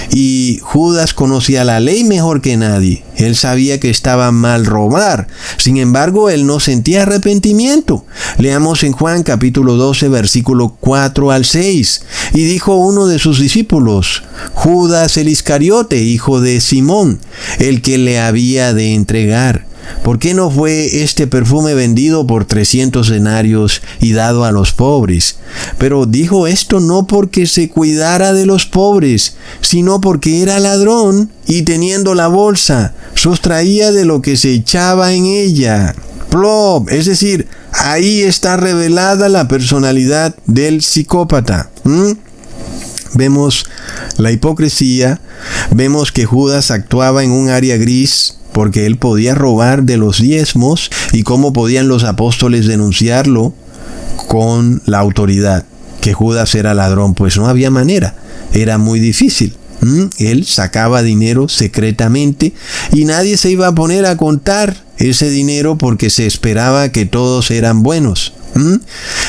y Judas conocía la ley mejor que nadie. Él sabía que estaba mal robar. Sin embargo, él no sentía arrepentimiento. Leamos en Juan capítulo 12, versículo 4 al 6. Y dijo uno de sus discípulos, Judas el Iscariote, hijo de Simón, el que le había de entregar. ¿Por qué no fue este perfume vendido por 300 denarios y dado a los pobres? Pero dijo esto no porque se cuidara de los pobres, sino porque era ladrón y teniendo la bolsa, sustraía de lo que se echaba en ella. Plop, es decir, ahí está revelada la personalidad del psicópata. Vemos la hipocresía, vemos que Judas actuaba en un área gris, porque él podía robar de los diezmos, y cómo podían los apóstoles denunciarlo con la autoridad, que Judas era ladrón. Pues no había manera, era muy difícil. Él sacaba dinero secretamente y nadie se iba a poner a contar ese dinero porque se esperaba que todos eran buenos.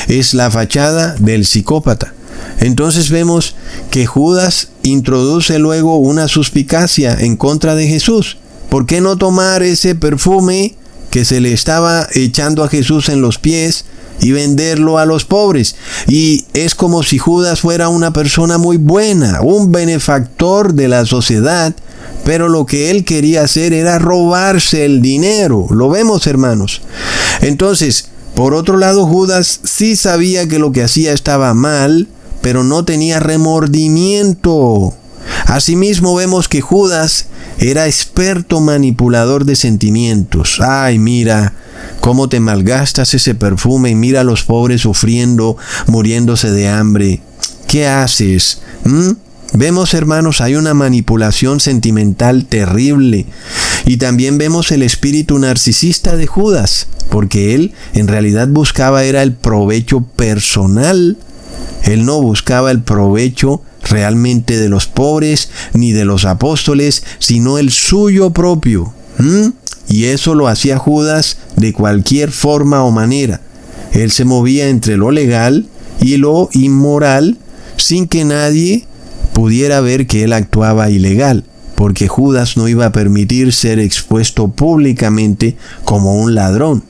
Es la fachada del psicópata. Entonces vemos que Judas introduce luego una suspicacia en contra de Jesús. ¿Por qué no tomar ese perfume que se le estaba echando a Jesús en los pies y venderlo a los pobres? Y es como si Judas fuera una persona muy buena, un benefactor de la sociedad, pero lo que él quería hacer era robarse el dinero. Lo vemos, hermanos. Entonces, por otro lado, Judas sí sabía que lo que hacía estaba mal, pero no tenía remordimiento. Asimismo vemos que Judas era experto manipulador de sentimientos. Ay, mira cómo te malgastas ese perfume y mira a los pobres sufriendo, muriéndose de hambre. ¿Qué haces? Vemos, hermanos, hay una manipulación sentimental terrible. Y también vemos el espíritu narcisista de Judas, porque él en realidad buscaba era el provecho personal. Él no buscaba el provecho realmente de los pobres ni de los apóstoles, sino el suyo propio. Y eso lo hacía Judas de cualquier forma o manera. Él se movía entre lo legal y lo inmoral sin que nadie pudiera ver que él actuaba ilegal, porque Judas no iba a permitir ser expuesto públicamente como un ladrón.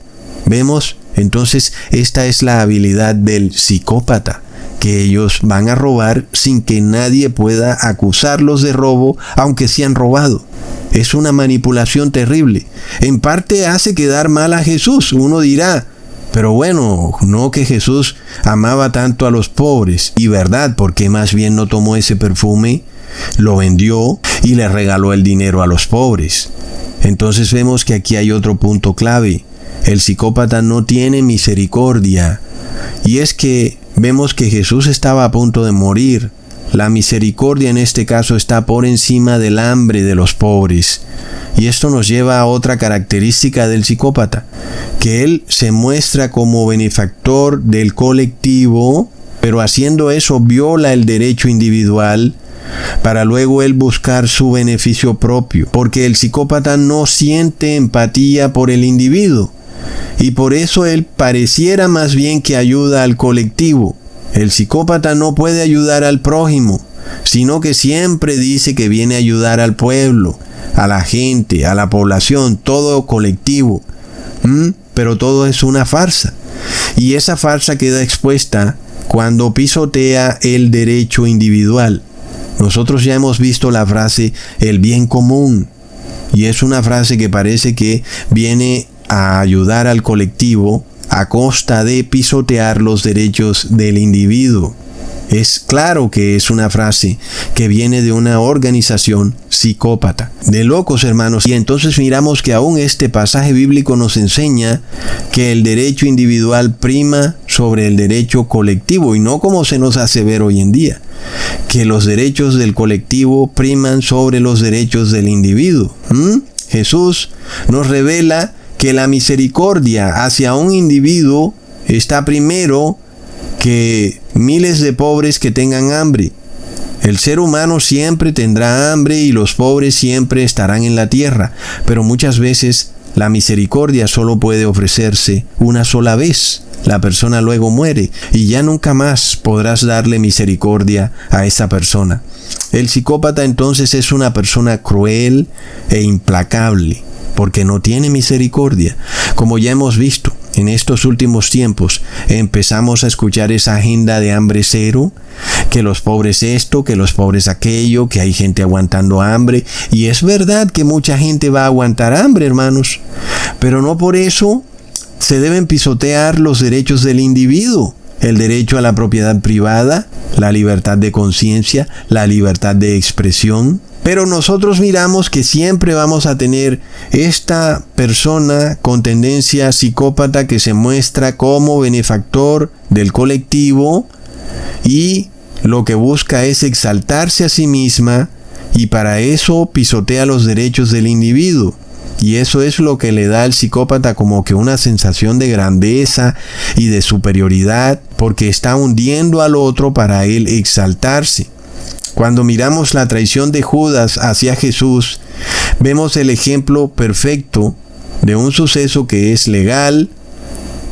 Vemos, entonces, esta es la habilidad del psicópata, que ellos van a robar sin que nadie pueda acusarlos de robo, aunque se han robado. Es una manipulación terrible. En parte hace quedar mal a Jesús. Uno dirá, pero bueno, no que Jesús amaba tanto a los pobres. Y verdad, porque más bien no tomó ese perfume, lo vendió y le regaló el dinero a los pobres. Entonces vemos que aquí hay otro punto clave. El psicópata no tiene misericordia. Y es que vemos que Jesús estaba a punto de morir. La misericordia en este caso está por encima del hambre de los pobres. Y esto nos lleva a otra característica del psicópata, que él se muestra como benefactor del colectivo, pero haciendo eso viola el derecho individual para luego él buscar su beneficio propio, porque el psicópata no siente empatía por el individuo. Y por eso él pareciera más bien que ayuda al colectivo. El psicópata no puede ayudar al prójimo, sino que siempre dice que viene a ayudar al pueblo, a la gente, a la población, todo colectivo. Pero todo es una farsa. Y esa farsa queda expuesta cuando pisotea el derecho individual. Nosotros ya hemos visto la frase el bien común. Y es una frase que parece que viene a ayudar al colectivo a costa de pisotear los derechos del individuo. Es claro que es una frase que viene de una organización psicópata. De locos, hermanos. Y entonces miramos que aún este pasaje bíblico nos enseña que el derecho individual prima sobre el derecho colectivo, y no como se nos hace ver hoy en día, que los derechos del colectivo priman sobre los derechos del individuo. Jesús nos revela que la misericordia hacia un individuo está primero que miles de pobres que tengan hambre. El ser humano siempre tendrá hambre y los pobres siempre estarán en la tierra, pero muchas veces la misericordia solo puede ofrecerse una sola vez. La persona luego muere y ya nunca más podrás darle misericordia a esa persona. El psicópata entonces es una persona cruel e implacable, porque no tiene misericordia. Como ya hemos visto, en estos últimos tiempos empezamos a escuchar esa agenda de hambre cero, que los pobres esto, que los pobres aquello, que hay gente aguantando hambre. Y es verdad que mucha gente va a aguantar hambre, hermanos, pero no por eso se deben pisotear los derechos del individuo. El derecho a la propiedad privada, la libertad de conciencia, la libertad de expresión. Pero nosotros miramos que siempre vamos a tener esta persona con tendencia psicópata que se muestra como benefactor del colectivo y lo que busca es exaltarse a sí misma, y para eso pisotea los derechos del individuo. Y eso es lo que le da al psicópata como que una sensación de grandeza y de superioridad, porque está hundiendo al otro para él exaltarse. Cuando miramos la traición de Judas hacia Jesús, vemos el ejemplo perfecto de un suceso que es legal,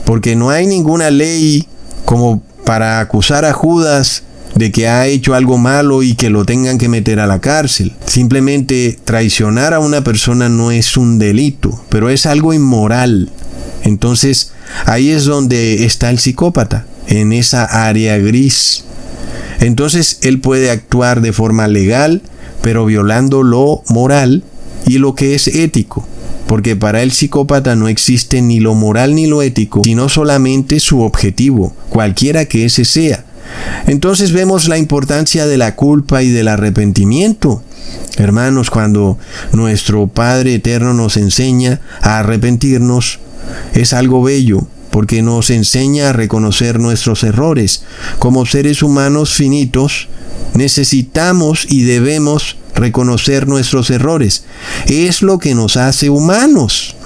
porque no hay ninguna ley como para acusar a Judas de que ha hecho algo malo y que lo tengan que meter a la cárcel. Simplemente traicionar a una persona no es un delito, pero es algo inmoral. Entonces, ahí es donde está el psicópata, en esa área gris. Entonces, él puede actuar de forma legal, pero violando lo moral y lo que es ético. Porque para el psicópata no existe ni lo moral ni lo ético, sino solamente su objetivo, cualquiera que ese sea. Entonces vemos la importancia de la culpa y del arrepentimiento. Hermanos, cuando nuestro Padre Eterno nos enseña a arrepentirnos, es algo bello, porque nos enseña a reconocer nuestros errores. Como seres humanos finitos, necesitamos y debemos reconocer nuestros errores. Es lo que nos hace humanos.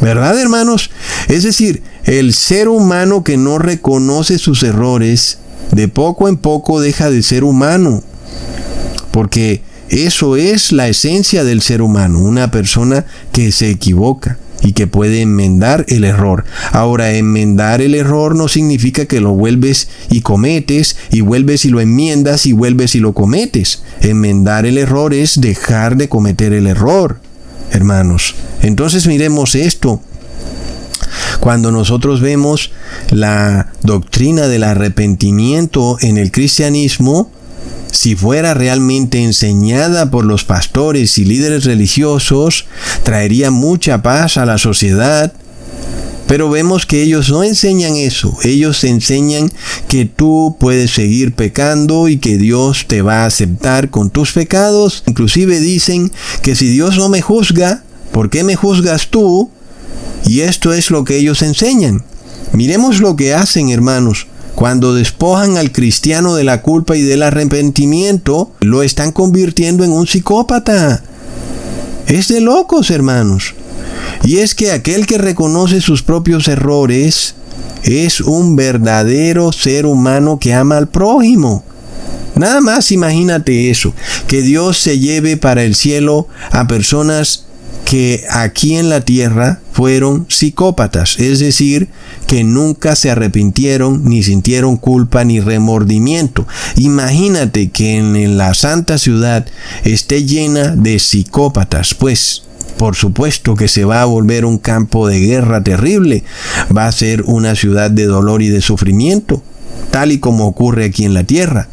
¿Verdad, hermanos? Es decir, el ser humano que no reconoce sus errores, de poco en poco deja de ser humano. Porque eso es la esencia del ser humano, una persona que se equivoca y que puede enmendar el error. Ahora, enmendar el error no significa que lo vuelves y cometes, y vuelves y lo enmiendas, y vuelves y lo cometes. Enmendar el error es dejar de cometer el error, hermanos. Entonces miremos esto. Cuando nosotros vemos la doctrina del arrepentimiento en el cristianismo, si fuera realmente enseñada por los pastores y líderes religiosos, traería mucha paz a la sociedad. Pero vemos que ellos no enseñan eso. Ellos enseñan que tú puedes seguir pecando y que Dios te va a aceptar con tus pecados. Inclusive dicen que si Dios no me juzga, ¿por qué me juzgas tú? Y esto es lo que ellos enseñan. Miremos lo que hacen, hermanos. Cuando despojan al cristiano de la culpa y del arrepentimiento, lo están convirtiendo en un psicópata. Es de locos, hermanos. Y es que aquel que reconoce sus propios errores es un verdadero ser humano que ama al prójimo. Nada más imagínate eso, que Dios se lleve para el cielo a personas que aquí en la tierra fueron psicópatas, es decir, que nunca se arrepintieron, ni sintieron culpa, ni remordimiento. Imagínate que en la santa ciudad esté llena de psicópatas, pues por supuesto que se va a volver un campo de guerra terrible, va a ser una ciudad de dolor y de sufrimiento, tal y como ocurre aquí en la tierra.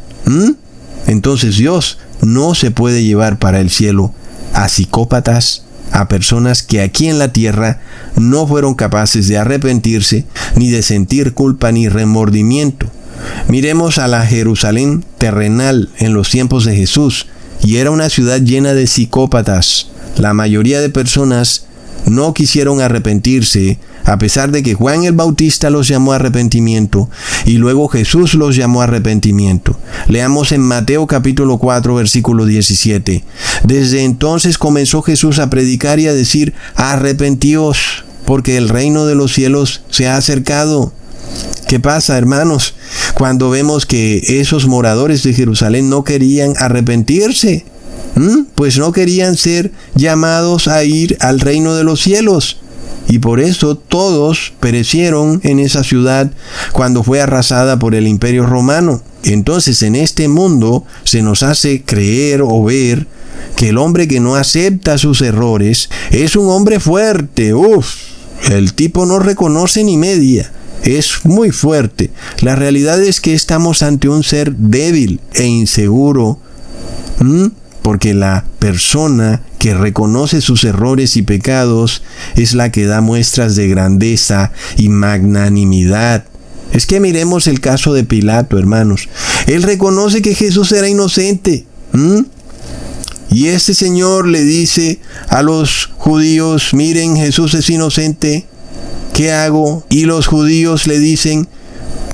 Entonces Dios no se puede llevar para el cielo a psicópatas, a personas que aquí en la tierra no fueron capaces de arrepentirse, ni de sentir culpa ni remordimiento. Miremos a la Jerusalén terrenal en los tiempos de Jesús, y era una ciudad llena de psicópatas. La mayoría de personas no quisieron arrepentirse, a pesar de que Juan el Bautista los llamó a arrepentimiento y luego Jesús los llamó a arrepentimiento. Leamos en Mateo capítulo 4 versículo 17. Desde entonces comenzó Jesús a predicar y a decir: arrepentíos, porque el reino de los cielos se ha acercado. ¿Qué pasa, hermanos? cuando vemos que esos moradores de Jerusalén no querían arrepentirse. Pues no querían ser llamados a ir al reino de los cielos. Y por eso todos perecieron en esa ciudad cuando fue arrasada por el Imperio Romano. Entonces en este mundo se nos hace creer o ver que el hombre que no acepta sus errores es un hombre fuerte. El tipo no reconoce ni media. Es muy fuerte. La realidad es que estamos ante un ser débil e inseguro. Porque la persona que reconoce sus errores y pecados es la que da muestras de grandeza y magnanimidad. Es que miremos el caso de Pilato, hermanos. Él reconoce que Jesús era inocente. Y este señor le dice a los judíos, miren, Jesús es inocente, ¿qué hago? Y los judíos le dicen,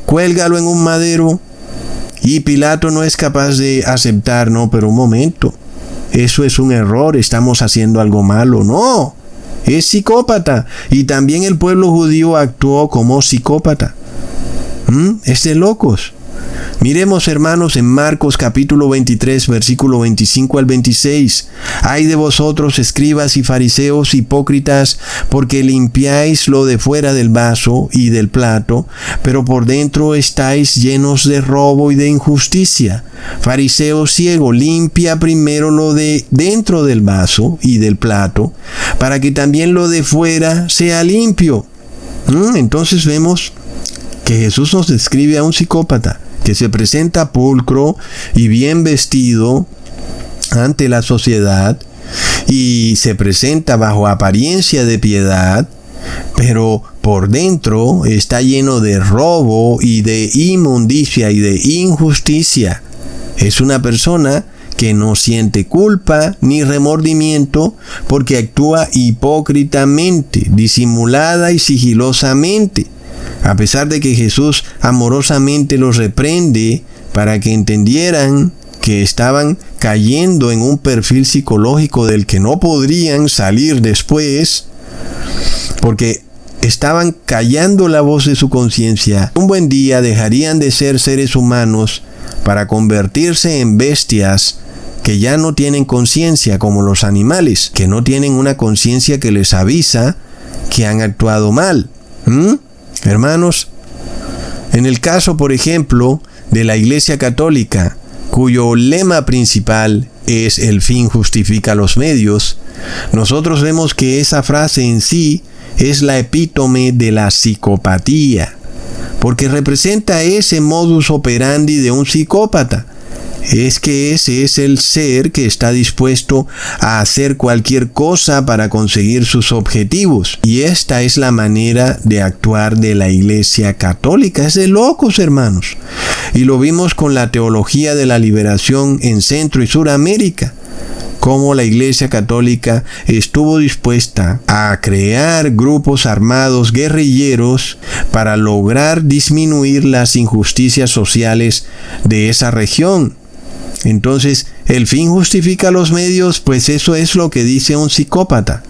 cuélgalo en un madero. Y Pilato no es capaz de aceptar, no, pero un momento, eso es un error, estamos haciendo algo malo. No, es psicópata. Y también el pueblo judío actuó como psicópata. Es de locos. Miremos, hermanos, en Marcos capítulo 23, versículo 25 al 26. Ay de vosotros, escribas y fariseos hipócritas, porque limpiáis lo de fuera del vaso y del plato, pero por dentro estáis llenos de robo y de injusticia. Fariseo ciego, limpia primero lo de dentro del vaso y del plato, para que también lo de fuera sea limpio. Entonces vemos que Jesús nos describe a un psicópata que se presenta pulcro y bien vestido ante la sociedad y se presenta bajo apariencia de piedad, pero por dentro está lleno de robo y de inmundicia y de injusticia. Es una persona que no siente culpa ni remordimiento porque actúa hipócritamente, disimulada y sigilosamente. A pesar de que Jesús amorosamente los reprende para que entendieran que estaban cayendo en un perfil psicológico del que no podrían salir después, porque estaban callando la voz de su conciencia. Un buen día dejarían de ser seres humanos para convertirse en bestias que ya no tienen conciencia, como los animales, que no tienen una conciencia que les avisa que han actuado mal. Hermanos, en el caso, por ejemplo, de la Iglesia Católica, cuyo lema principal es el fin justifica los medios, nosotros vemos que esa frase en sí es la epítome de la psicopatía, porque representa ese modus operandi de un psicópata. Es que ese es el ser que está dispuesto a hacer cualquier cosa para conseguir sus objetivos. Y esta es la manera de actuar de la Iglesia Católica. Es de locos, hermanos. Y lo vimos con la teología de la liberación en Centro y Suramérica. Cómo la Iglesia Católica estuvo dispuesta a crear grupos armados guerrilleros para lograr disminuir las injusticias sociales de esa región. Entonces, el fin justifica los medios, pues eso es lo que dice un psicópata.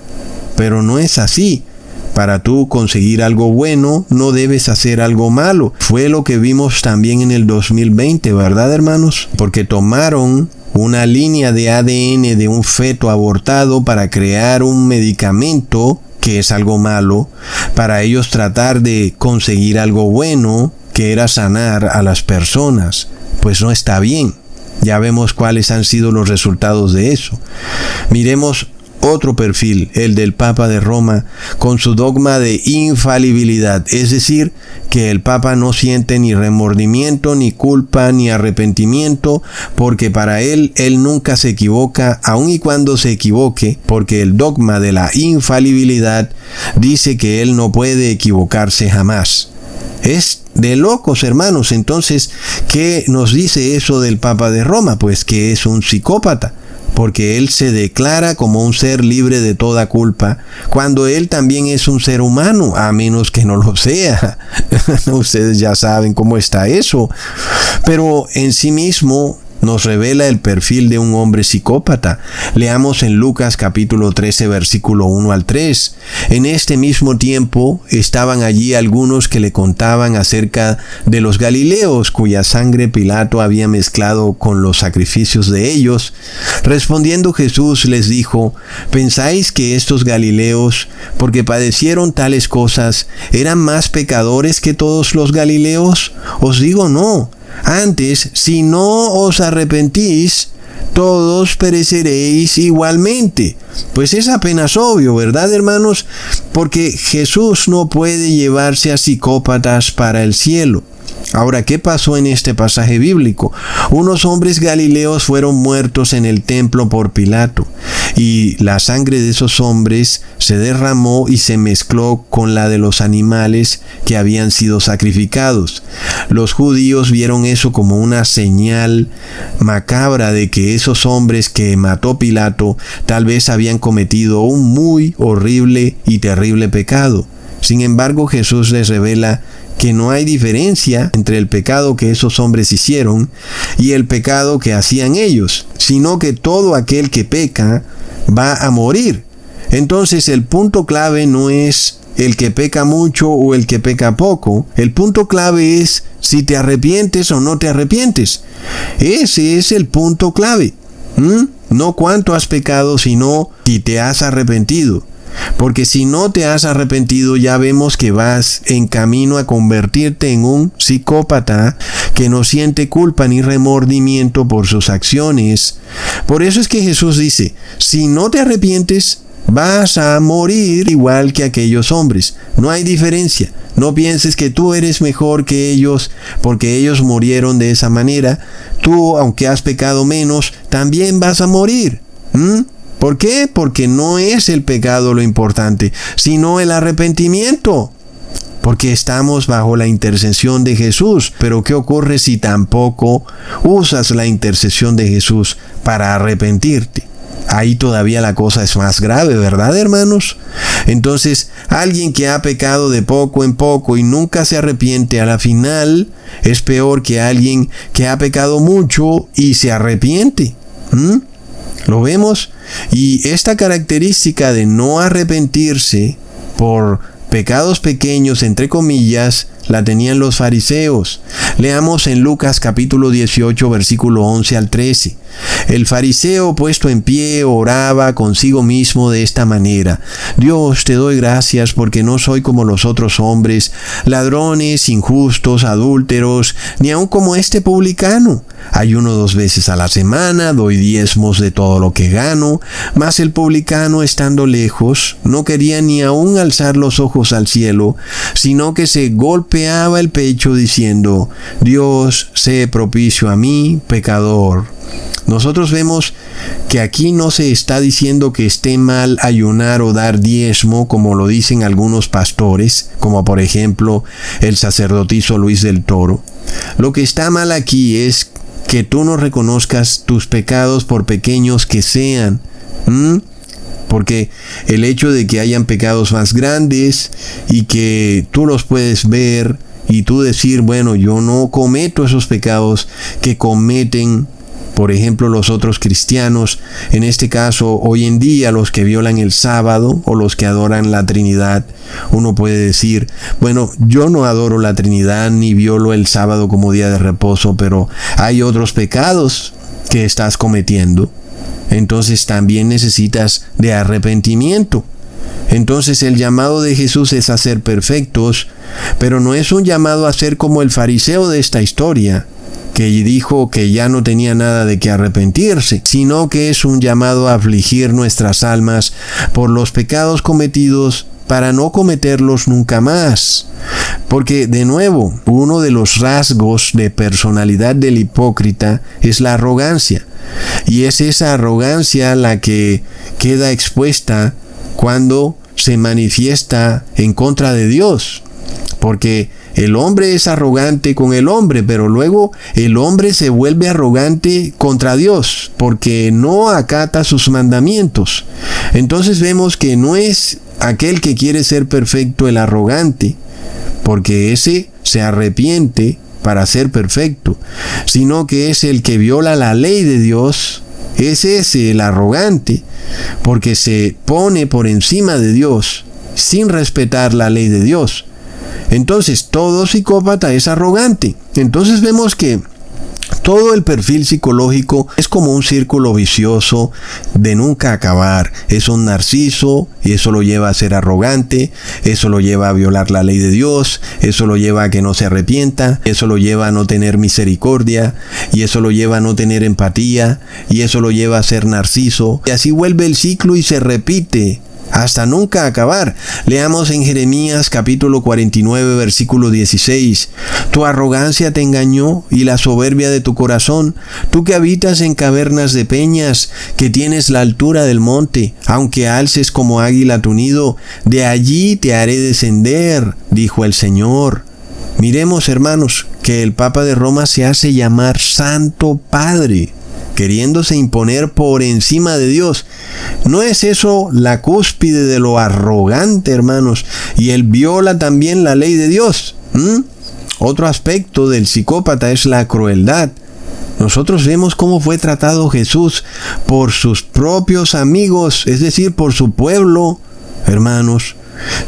Pero no es así. Para tú conseguir algo bueno, no debes hacer algo malo. Fue lo que vimos también en el 2020, ¿verdad, hermanos? Porque tomaron una línea de ADN de un feto abortado para crear un medicamento, que es algo malo, para ellos tratar de conseguir algo bueno, que era sanar a las personas. Pues no está bien. Ya vemos cuáles han sido los resultados de eso. Miremos otro perfil, el del Papa de Roma, con su dogma de infalibilidad, es decir, que el Papa no siente ni remordimiento, ni culpa, ni arrepentimiento, porque para él nunca se equivoca, aun y cuando se equivoque, porque el dogma de la infalibilidad dice que él no puede equivocarse jamás. Es de locos, hermanos. Entonces, ¿qué nos dice eso del Papa de Roma? Pues que es un psicópata, porque él se declara como un ser libre de toda culpa, cuando él también es un ser humano, a menos que no lo sea. Ustedes ya saben cómo está eso. Pero en sí mismo, nos revela el perfil de un hombre psicópata. Leamos en Lucas capítulo 13, versículo 1 al 3. En este mismo tiempo estaban allí algunos que le contaban acerca de los galileos, cuya sangre Pilato había mezclado con los sacrificios de ellos. Respondiendo Jesús les dijo: ¿pensáis que estos galileos, porque padecieron tales cosas, eran más pecadores que todos los galileos? Os digo no. Antes, si no os arrepentís, todos pereceréis igualmente. Pues es apenas obvio, ¿verdad, hermanos? Porque Jesús no puede llevarse a psicópatas para el cielo. Ahora, ¿qué pasó en este pasaje bíblico? Unos hombres galileos fueron muertos en el templo por Pilato, y la sangre de esos hombres se derramó y se mezcló con la de los animales que habían sido sacrificados. Los judíos vieron eso como una señal macabra de que esos hombres que mató Pilato tal vez habían cometido un muy horrible y terrible pecado. Sin embargo, Jesús les revela que no hay diferencia entre el pecado que esos hombres hicieron y el pecado que hacían ellos, sino que todo aquel que peca va a morir. Entonces el punto clave no es el que peca mucho o el que peca poco. El punto clave es si te arrepientes o no te arrepientes. Ese es el punto clave. No cuánto has pecado, sino si te has arrepentido. Porque si no te has arrepentido, ya vemos que vas en camino a convertirte en un psicópata que no siente culpa ni remordimiento por sus acciones. Por eso es que Jesús dice: si no te arrepientes, vas a morir igual que aquellos hombres. No hay diferencia. No pienses que tú eres mejor que ellos porque ellos murieron de esa manera. Tú, aunque has pecado menos, también vas a morir. ¿Por qué? Porque no es el pecado lo importante, sino el arrepentimiento. Porque estamos bajo la intercesión de Jesús. Pero ¿qué ocurre si tampoco usas la intercesión de Jesús para arrepentirte? Ahí todavía la cosa es más grave, ¿verdad, hermanos? Entonces, alguien que ha pecado de poco en poco y nunca se arrepiente, a la final es peor que alguien que ha pecado mucho y se arrepiente. ¿Lo vemos? Y esta característica de no arrepentirse por pecados pequeños, entre comillas, la tenían los fariseos. Leamos en Lucas capítulo 18, versículo 11 al 13. El fariseo, puesto en pie, oraba consigo mismo de esta manera: Dios, te doy gracias porque no soy como los otros hombres, ladrones, injustos, adúlteros, ni aun como este publicano. Ayuno 2 veces a la semana, doy diezmos de todo lo que gano. Mas el publicano, estando lejos, no quería ni aun alzar los ojos al cielo, sino que se golpeaba el pecho diciendo: Dios, sé propicio a mí, pecador. Nosotros vemos que aquí no se está diciendo que esté mal ayunar o dar diezmo, como lo dicen algunos pastores, como por ejemplo el sacerdotisa Luis del Toro. Lo que está mal aquí es que tú no reconozcas tus pecados por pequeños que sean. Porque el hecho de que hayan pecados más grandes y que tú los puedes ver y tú decir: bueno, yo no cometo esos pecados que cometen, por ejemplo, los otros cristianos, en este caso, hoy en día, los que violan el sábado o los que adoran la Trinidad. Uno puede decir: bueno, yo no adoro la Trinidad ni violo el sábado como día de reposo, pero hay otros pecados que estás cometiendo. Entonces también necesitas de arrepentimiento. Entonces el llamado de Jesús es a ser perfectos, pero no es un llamado a ser como el fariseo de esta historia, que dijo que ya no tenía nada de qué arrepentirse, sino que es un llamado a afligir nuestras almas por los pecados cometidos para no cometerlos nunca más. Porque, de nuevo, uno de los rasgos de personalidad del hipócrita es la arrogancia. Y es esa arrogancia la que queda expuesta cuando se manifiesta en contra de Dios. Porque el hombre es arrogante con el hombre, pero luego el hombre se vuelve arrogante contra Dios, porque no acata sus mandamientos. Entonces vemos que no es aquel que quiere ser perfecto el arrogante, porque ese se arrepiente para ser perfecto, sino que es el que viola la ley de Dios. Es ese el arrogante, porque se pone por encima de Dios sin respetar la ley de Dios. Entonces, todo psicópata es arrogante. Entonces vemos que todo el perfil psicológico es como un círculo vicioso de nunca acabar. Es un narciso y eso lo lleva a ser arrogante, eso lo lleva a violar la ley de Dios, eso lo lleva a que no se arrepienta, eso lo lleva a no tener misericordia, y eso lo lleva a no tener empatía, y eso lo lleva a ser narciso. Y así vuelve el ciclo y se repite hasta nunca acabar. Leamos en Jeremías capítulo 49, versículo 16. Tu arrogancia te engañó y la soberbia de tu corazón, tú que habitas en cavernas de peñas, que tienes la altura del monte, aunque alces como águila tu nido, de allí te haré descender, dijo el Señor. Miremos, hermanos, que el Papa de Roma se hace llamar Santo Padre, queriéndose imponer por encima de Dios. ¿No es eso la cúspide de lo arrogante, hermanos? Y él viola también la ley de Dios. Otro aspecto del psicópata es la crueldad. Nosotros vemos cómo fue tratado Jesús por sus propios amigos, es decir, por su pueblo, hermanos.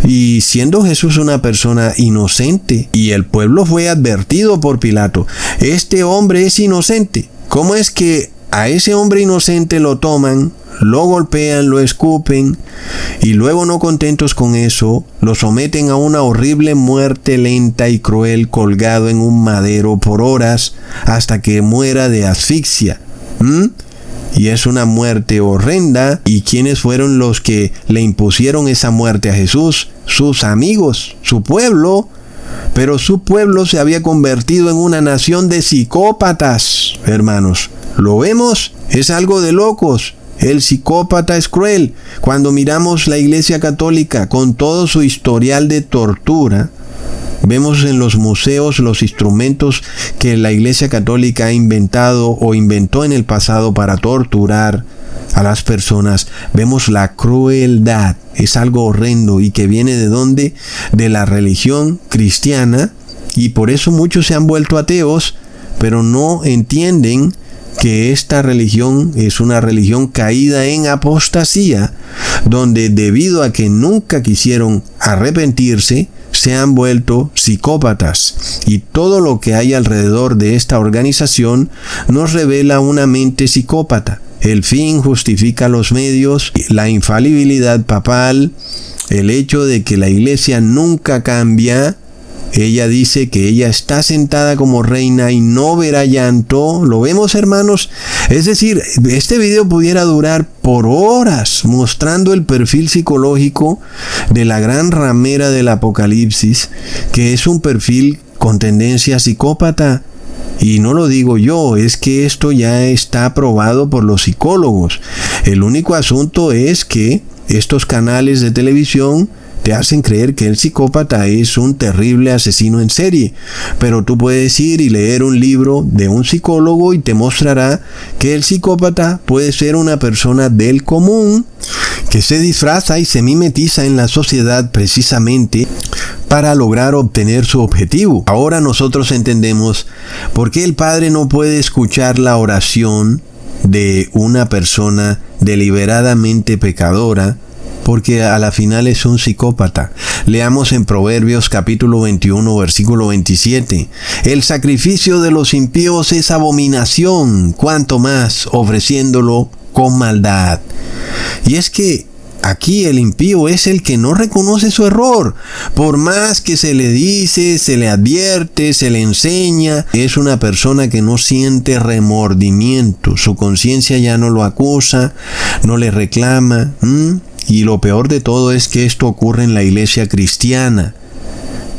Y siendo Jesús una persona inocente, y el pueblo fue advertido por Pilato, este hombre es inocente. ¿Cómo es que a ese hombre inocente lo toman, lo golpean, lo escupen, y luego, no contentos con eso, lo someten a una horrible muerte lenta y cruel, colgado en un madero por horas hasta que muera de asfixia? Y es una muerte horrenda. ¿Y quiénes fueron los que le impusieron esa muerte a Jesús? Sus amigos, su pueblo. Pero su pueblo se había convertido en una nación de psicópatas, hermanos. ¿Lo vemos? Es algo de locos. El psicópata es cruel. Cuando miramos la Iglesia Católica con todo su historial de tortura, vemos en los museos los instrumentos que la Iglesia Católica ha inventado o inventó en el pasado para torturar a las personas. Vemos la crueldad. Es algo horrendo y que viene ¿de dónde? De la religión cristiana, y por eso muchos se han vuelto ateos, pero no entienden que esta religión es una religión caída en apostasía, donde debido a que nunca quisieron arrepentirse, se han vuelto psicópatas. Y todo lo que hay alrededor de esta organización nos revela una mente psicópata. El fin justifica los medios, la infalibilidad papal, el hecho de que la iglesia nunca cambia. Ella dice que ella está sentada como reina y no verá llanto. ¿Lo vemos, hermanos? Es decir, este video pudiera durar por horas mostrando el perfil psicológico de la gran ramera del Apocalipsis, que es un perfil con tendencia psicópata. Y no lo digo yo, es que esto ya está aprobado por los psicólogos. El único asunto es que estos canales de televisión te hacen creer que el psicópata es un terrible asesino en serie. Pero tú puedes ir y leer un libro de un psicólogo y te mostrará que el psicópata puede ser una persona del común que se disfraza y se mimetiza en la sociedad precisamente para lograr obtener su objetivo. Ahora nosotros entendemos por qué el Padre no puede escuchar la oración de una persona deliberadamente pecadora, porque a la final es un psicópata. Leamos en Proverbios capítulo 21, versículo 27. El sacrificio de los impíos es abominación, cuanto más ofreciéndolo con maldad. Y es que aquí el impío es el que no reconoce su error. Por más que se le dice, se le advierte, se le enseña, es una persona que no siente remordimiento. Su conciencia ya no lo acusa, no le reclama. Y lo peor de todo es que esto ocurre en la iglesia cristiana.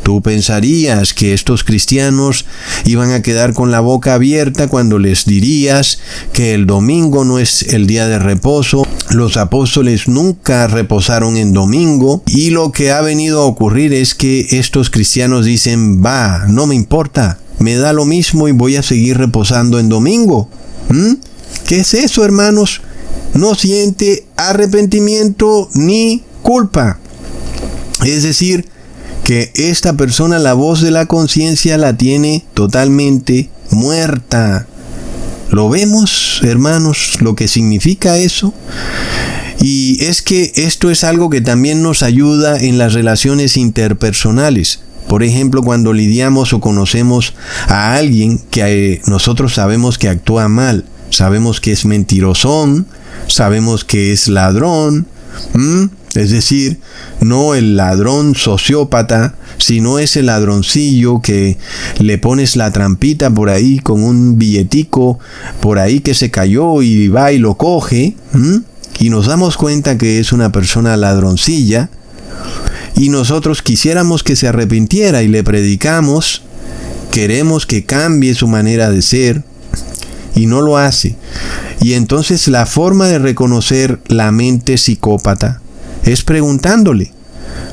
Tú pensarías que estos cristianos iban a quedar con la boca abierta cuando les dirías que el domingo no es el día de reposo. Los apóstoles nunca reposaron en domingo, y lo que ha venido a ocurrir es que estos cristianos dicen, no me importa, me da lo mismo y voy a seguir reposando en domingo. ¿Qué es eso, hermanos? No siente arrepentimiento ni culpa. Es decir, que esta persona la voz de la conciencia la tiene totalmente muerta. ¿Lo vemos, hermanos, lo que significa eso? Y es que esto es algo que también nos ayuda en las relaciones interpersonales. Por ejemplo, cuando lidiamos o conocemos a alguien que nosotros sabemos que actúa mal, sabemos que es mentirosón, sabemos que es ladrón, es decir, no el ladrón sociópata, sino ese ladroncillo que le pones la trampita por ahí con un billetico por ahí que se cayó y va y lo coge, y nos damos cuenta que es una persona ladroncilla, y nosotros quisiéramos que se arrepintiera y le predicamos, queremos que cambie su manera de ser, y no lo hace. Y entonces la forma de reconocer la mente psicópata es preguntándole: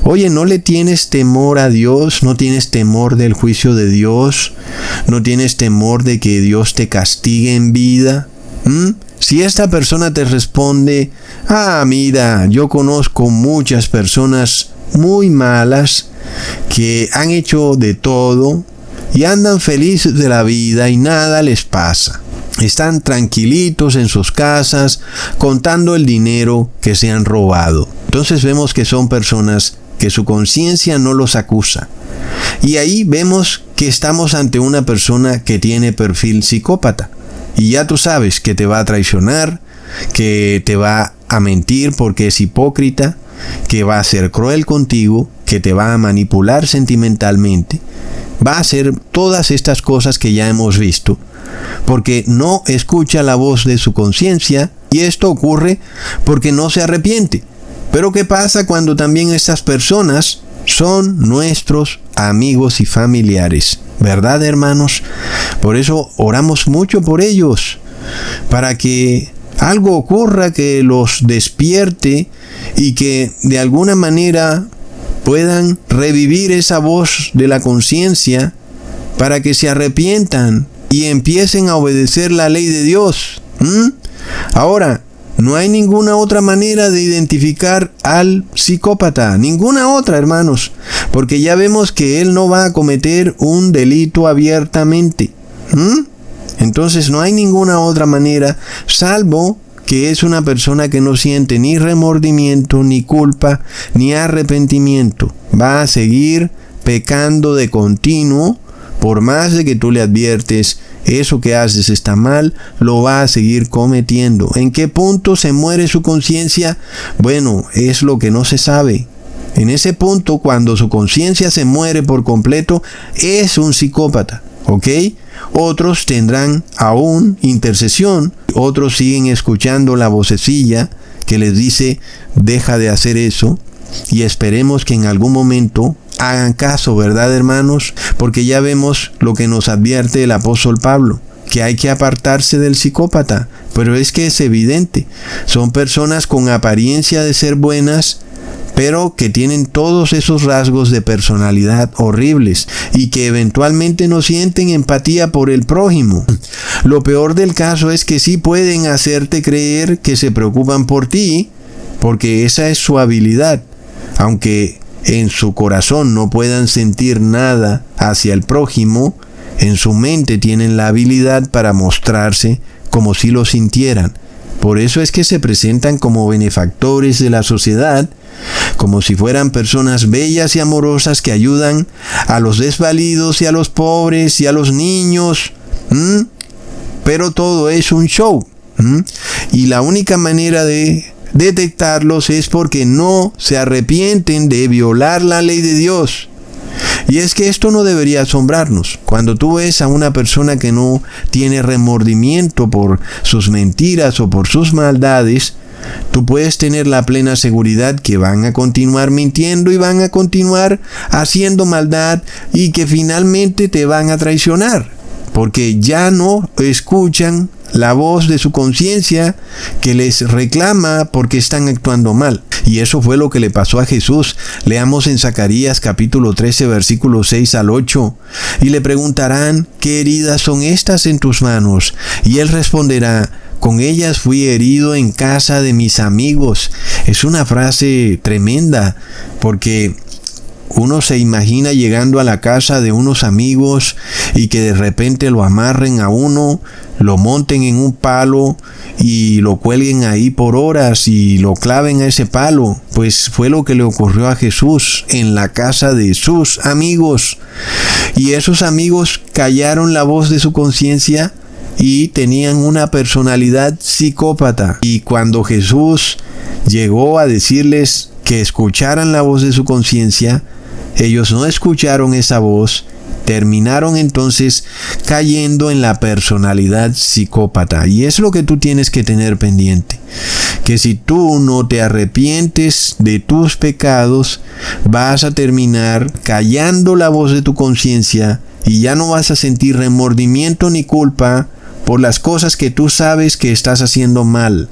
oye, ¿no le tienes temor a Dios? ¿No tienes temor del juicio de Dios? ¿No tienes temor de que Dios te castigue en vida? Si esta persona te responde: mira, yo conozco muchas personas muy malas que han hecho de todo y andan felices de la vida y nada les pasa. Están tranquilitos en sus casas contando el dinero que se han robado. Entonces vemos que son personas que su conciencia no los acusa. Y ahí vemos que estamos ante una persona que tiene perfil psicópata. Y ya tú sabes que te va a traicionar, que te va a mentir porque es hipócrita, que va a ser cruel contigo, que te va a manipular sentimentalmente. Va a hacer todas estas cosas que ya hemos visto, porque no escucha la voz de su conciencia, y esto ocurre porque no se arrepiente. Pero ¿qué pasa cuando también estas personas son nuestros amigos y familiares? ¿Verdad, hermanos? Por eso oramos mucho por ellos, para que algo ocurra que los despierte y que de alguna manera puedan revivir esa voz de la conciencia para que se arrepientan y empiecen a obedecer la ley de Dios. Ahora, no hay ninguna otra manera de identificar al psicópata, ninguna otra, hermanos, porque ya vemos que él no va a cometer un delito abiertamente. Entonces no hay ninguna otra manera, salvo que es una persona que no siente ni remordimiento, ni culpa, ni arrepentimiento. Va a seguir pecando de continuo, por más de que tú le adviertes: eso que haces está mal, lo va a seguir cometiendo. ¿En qué punto se muere su conciencia? Bueno, es lo que no se sabe. En ese punto, cuando su conciencia se muere por completo, es un psicópata, ¿ok? Otros tendrán aún intercesión, otros siguen escuchando la vocecilla que les dice: deja de hacer eso, y esperemos que en algún momento hagan caso, ¿verdad, hermanos? Porque ya vemos lo que nos advierte el apóstol Pablo, que hay que apartarse del psicópata. Pero es que es evidente, son personas con apariencia de ser buenas, pero que tienen todos esos rasgos de personalidad horribles y que eventualmente no sienten empatía por el prójimo. Lo peor del caso es que sí pueden hacerte creer que se preocupan por ti, porque esa es su habilidad, aunque en su corazón no puedan sentir nada hacia el prójimo. En su mente tienen la habilidad para mostrarse como si lo sintieran. Por eso es que se presentan como benefactores de la sociedad, como si fueran personas bellas y amorosas que ayudan a los desvalidos y a los pobres y a los niños. Pero todo es un show. Y la única manera de detectarlos es porque no se arrepienten de violar la ley de Dios. Y es que esto no debería asombrarnos. Cuando tú ves a una persona que no tiene remordimiento por sus mentiras o por sus maldades, tú puedes tener la plena seguridad que van a continuar mintiendo y van a continuar haciendo maldad, y que finalmente te van a traicionar, porque ya no escuchan la voz de su conciencia que les reclama porque están actuando mal. Y eso fue lo que le pasó a Jesús. Leamos en Zacarías capítulo 13 versículos 6 al 8. Y le preguntarán: ¿qué heridas son estas en tus manos? Y él responderá: con ellas fui herido en casa de mis amigos. Es una frase tremenda, porque uno se imagina llegando a la casa de unos amigos y que de repente lo amarren a uno, lo monten en un palo y lo cuelguen ahí por horas y lo claven a ese palo. Pues fue lo que le ocurrió a Jesús en la casa de sus amigos. Y esos amigos callaron la voz de su conciencia y tenían una personalidad psicópata. Y cuando Jesús llegó a decirles que escucharan la voz de su conciencia, ellos no escucharon esa voz, terminaron entonces cayendo en la personalidad psicópata. Y es lo que tú tienes que tener pendiente, que si tú no te arrepientes de tus pecados, vas a terminar callando la voz de tu conciencia y ya no vas a sentir remordimiento ni culpa por las cosas que tú sabes que estás haciendo mal.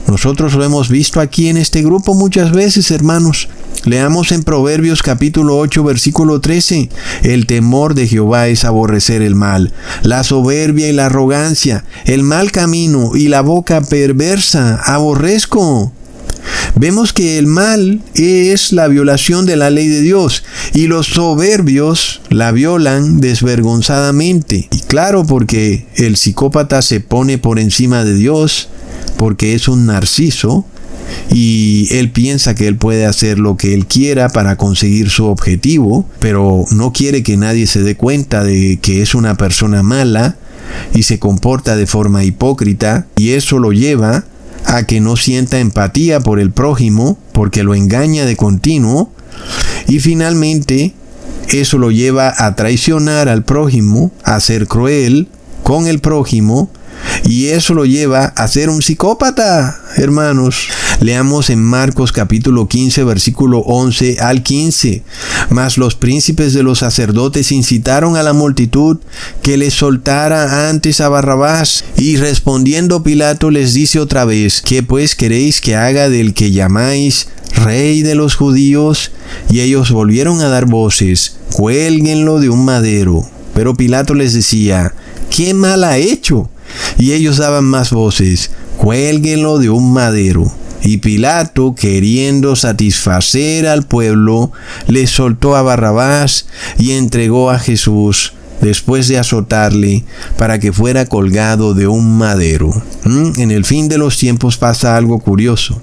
Nosotros lo hemos visto aquí en este grupo muchas veces, hermanos. Leamos en Proverbios capítulo 8, versículo 13. El temor de Jehová es aborrecer el mal, la soberbia y la arrogancia, el mal camino y la boca perversa aborrezco. Vemos que el mal es la violación de la ley de Dios y los soberbios la violan desvergonzadamente. Y claro, porque el psicópata se pone por encima de Dios, porque es un narciso y él piensa que él puede hacer lo que él quiera para conseguir su objetivo, pero no quiere que nadie se dé cuenta de que es una persona mala y se comporta de forma hipócrita, y eso lo lleva a que no sienta empatía por el prójimo porque lo engaña de continuo, y finalmente eso lo lleva a traicionar al prójimo, a ser cruel con el prójimo, y eso lo lleva a ser un psicópata, hermanos. Leamos en Marcos capítulo 15, versículo 11 al 15. Mas los príncipes de los sacerdotes incitaron a la multitud que les soltara antes a Barrabás. Y respondiendo Pilato les dice otra vez: ¿Qué pues queréis que haga del que llamáis Rey de los judíos? Y ellos volvieron a dar voces: Cuélguenlo de un madero. Pero Pilato les decía: ¿Qué mal ha hecho? Y ellos daban más voces: Cuélguenlo de un madero. Y Pilato, queriendo satisfacer al pueblo, les soltó a Barrabás y entregó a Jesús, después de azotarle, para que fuera colgado de un madero. En el fin de los tiempos pasa algo curioso.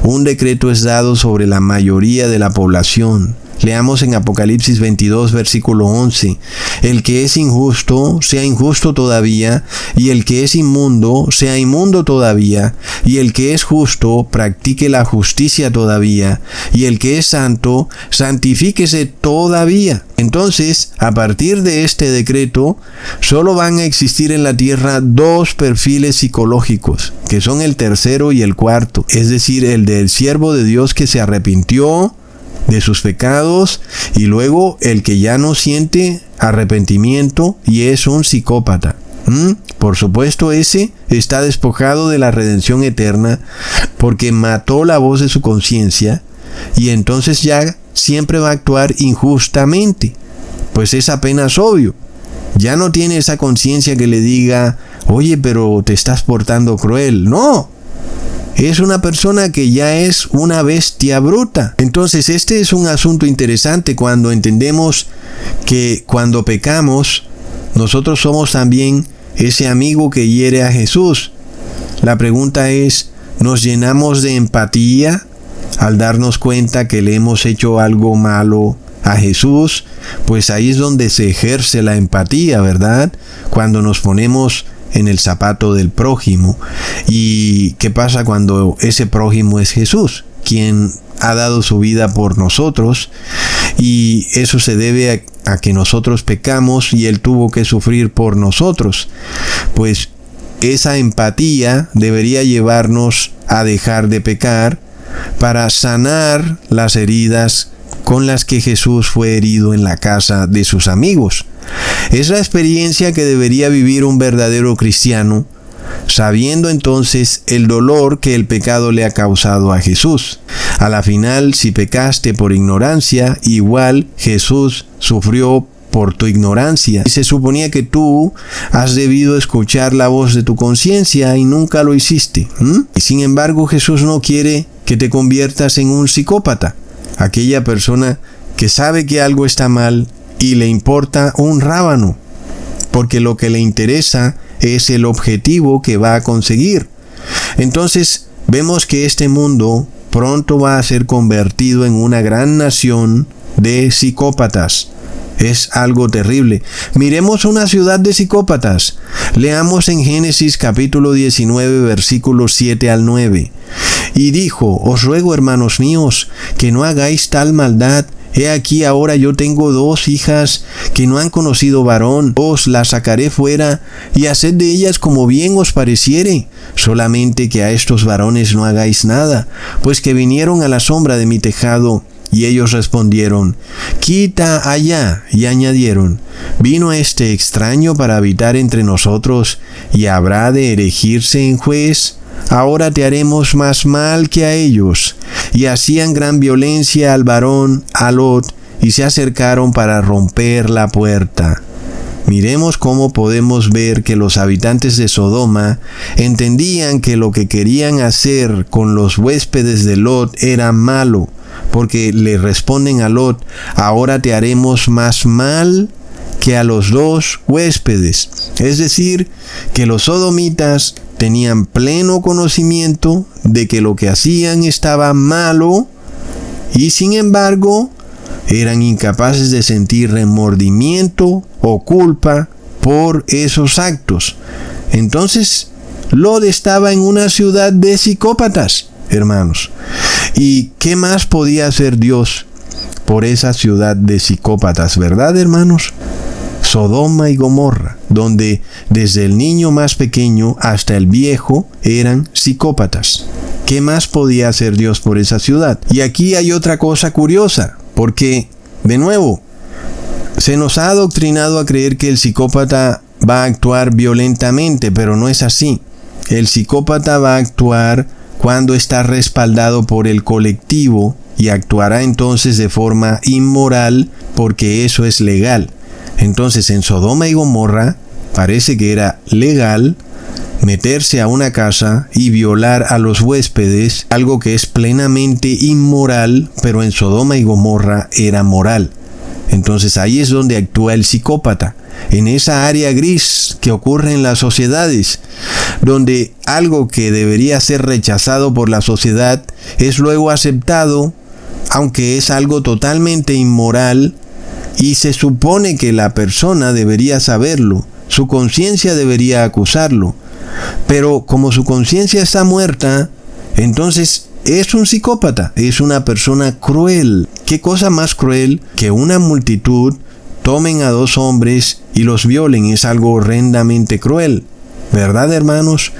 Un decreto es dado sobre la mayoría de la población. Leamos en Apocalipsis 22, versículo 11. El que es injusto, sea injusto todavía, y el que es inmundo, sea inmundo todavía, y el que es justo, practique la justicia todavía, y el que es santo, santifíquese todavía. Entonces, a partir de este decreto, solo van a existir en la tierra dos perfiles psicológicos, que son el tercero y el cuarto, es decir, el del siervo de Dios que se arrepintió de sus pecados, y luego el que ya no siente arrepentimiento y es un psicópata. Por supuesto, ese está despojado de la redención eterna porque mató la voz de su conciencia, y entonces ya siempre va a actuar injustamente, pues es apenas obvio. Ya no tiene esa conciencia que le diga: oye, pero te estás portando cruel. No. Es una persona que ya es una bestia bruta. Entonces, este es un asunto interesante cuando entendemos que cuando pecamos, nosotros somos también ese amigo que hiere a Jesús. La pregunta es: ¿nos llenamos de empatía al darnos cuenta que le hemos hecho algo malo a Jesús? Pues ahí es donde se ejerce la empatía, ¿verdad? Cuando nos ponemos en el zapato del prójimo. ¿Y qué pasa cuando ese prójimo es Jesús, quien ha dado su vida por nosotros? Y eso se debe a que nosotros pecamos y Él tuvo que sufrir por nosotros. Pues esa empatía debería llevarnos a dejar de pecar para sanar las heridas con las que Jesús fue herido en la casa de sus amigos. Es la experiencia que debería vivir un verdadero cristiano, sabiendo entonces el dolor que el pecado le ha causado a Jesús. A la final, si pecaste por ignorancia, igual Jesús sufrió por tu ignorancia. Y se suponía que tú has debido escuchar la voz de tu conciencia y nunca lo hiciste. Y sin embargo, Jesús no quiere que te conviertas en un psicópata, aquella persona que sabe que algo está mal y le importa un rábano, porque lo que le interesa es el objetivo que va a conseguir. Entonces, vemos que este mundo pronto va a ser convertido en una gran nación de psicópatas. Es algo terrible. Miremos una ciudad de psicópatas. Leamos en Génesis capítulo 19, versículos 7 al 9. Y dijo: os ruego, hermanos míos, que no hagáis tal maldad. He aquí ahora yo tengo 2 hijas que no han conocido varón. Os las sacaré fuera y haced de ellas como bien os pareciere. Solamente que a estos varones no hagáis nada, pues que vinieron a la sombra de mi tejado. Y ellos respondieron: quita allá. Y añadieron: vino este extraño para habitar entre nosotros, y habrá de erigirse en juez. Ahora te haremos más mal que a ellos. Y hacían gran violencia al varón, a Lot, y se acercaron para romper la puerta. Miremos cómo podemos ver que los habitantes de Sodoma entendían que lo que querían hacer con los huéspedes de Lot era malo, porque le responden a Lot: ahora te haremos más mal que a los 2 huéspedes. Es decir, que los sodomitas tenían pleno conocimiento de que lo que hacían estaba malo, y sin embargo eran incapaces de sentir remordimiento o culpa por esos actos. Entonces, Lot estaba en una ciudad de psicópatas, hermanos. ¿Y qué más podía hacer Dios por esa ciudad de psicópatas, verdad, hermanos? Sodoma y Gomorra, donde desde el niño más pequeño hasta el viejo eran psicópatas. ¿Qué más podía hacer Dios por esa ciudad? Y aquí hay otra cosa curiosa, porque, de nuevo, se nos ha adoctrinado a creer que el psicópata va a actuar violentamente, pero no es así. El psicópata va a actuar cuando está respaldado por el colectivo y actuará entonces de forma inmoral, porque eso es legal. Entonces, en Sodoma y Gomorra parece que era legal meterse a una casa y violar a los huéspedes, algo que es plenamente inmoral, pero en Sodoma y Gomorra era moral. Entonces ahí es donde actúa el psicópata, en esa área gris que ocurre en las sociedades, donde algo que debería ser rechazado por la sociedad es luego aceptado, aunque es algo totalmente inmoral, y se supone que la persona debería saberlo, su conciencia debería acusarlo, pero como su conciencia está muerta, entonces es un psicópata, es una persona cruel. ¿Qué cosa más cruel que una multitud tomen a 2 hombres y los violen? Es algo horrendamente cruel, ¿verdad, hermanos?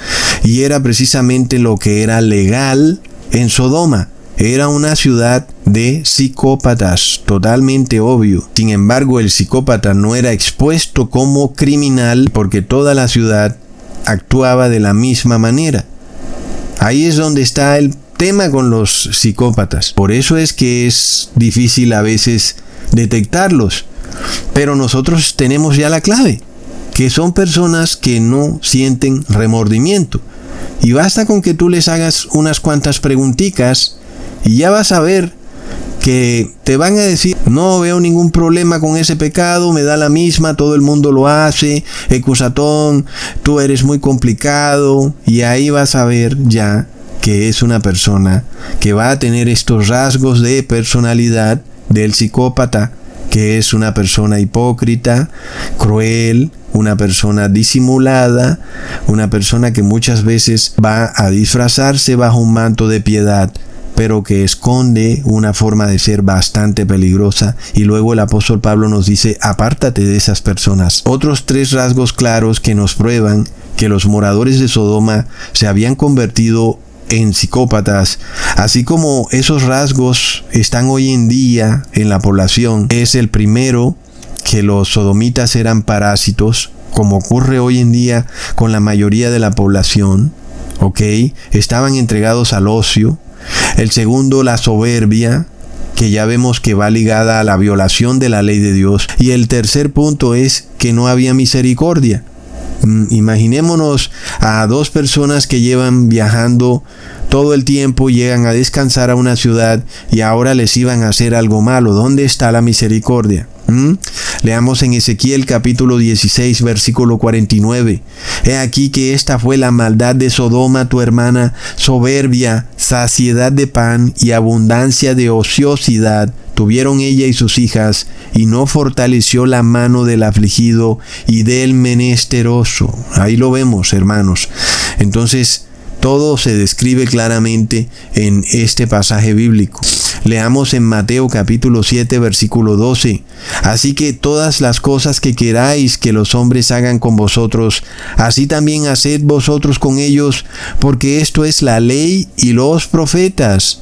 Y era precisamente lo que era legal en Sodoma. Era una ciudad de psicópatas, totalmente obvio. Sin embargo, el psicópata no era expuesto como criminal porque toda la ciudad actuaba de la misma manera. Ahí es donde está el tema con los psicópatas. Por eso es que es difícil a veces detectarlos. Pero nosotros tenemos ya la clave, que son personas que no sienten remordimiento. Y basta con que tú les hagas unas cuantas preguntitas y ya vas a ver que te van a decir: no veo ningún problema con ese pecado, me da la misma, todo el mundo lo hace, excusatón, tú eres muy complicado. Y ahí vas a ver ya que es una persona que va a tener estos rasgos de personalidad del psicópata, que es una persona hipócrita, cruel, una persona disimulada, una persona que muchas veces va a disfrazarse bajo un manto de piedad, pero que esconde una forma de ser bastante peligrosa. Y luego el apóstol Pablo nos dice: apártate de esas personas. Otros 3 rasgos claros que nos prueban que los moradores de Sodoma se habían convertido en psicópatas, así como esos rasgos están hoy en día en la población, es el primero, que los sodomitas eran parásitos, como ocurre hoy en día con la mayoría de la población, ¿ok? Estaban entregados al ocio. El segundo, la soberbia, que ya vemos que va ligada a la violación de la ley de Dios. Y el tercer punto es que no había misericordia. Imaginémonos a dos personas que llevan viajando todo el tiempo, llegan a descansar a una ciudad y ahora les iban a hacer algo malo. ¿Dónde está la misericordia? Leamos en Ezequiel capítulo 16 versículo 49. He aquí que esta fue la maldad de Sodoma tu hermana, soberbia, saciedad de pan y abundancia de ociosidad tuvieron ella y sus hijas, y no fortaleció la mano del afligido y del menesteroso. Ahí lo vemos, hermanos. Entonces, todo se describe claramente en este pasaje bíblico. Leamos en Mateo capítulo 7 versículo 12. Así que todas las cosas que queráis que los hombres hagan con vosotros, así también haced vosotros con ellos, porque esto es la ley y los profetas.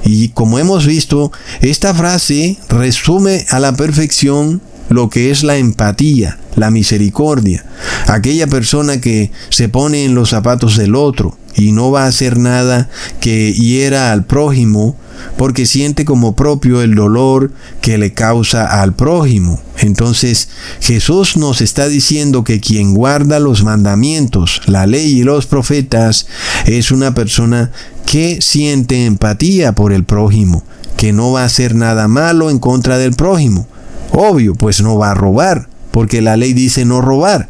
Y como hemos visto, esta frase resume a la perfección lo que es la empatía, la misericordia. Aquella persona que se pone en los zapatos del otro y no va a hacer nada que hiera al prójimo porque siente como propio el dolor que le causa al prójimo. Entonces, Jesús nos está diciendo que quien guarda los mandamientos, la ley y los profetas, es una persona que siente empatía por el prójimo, que no va a hacer nada malo en contra del prójimo. Obvio, pues no va a robar, porque la ley dice no robar.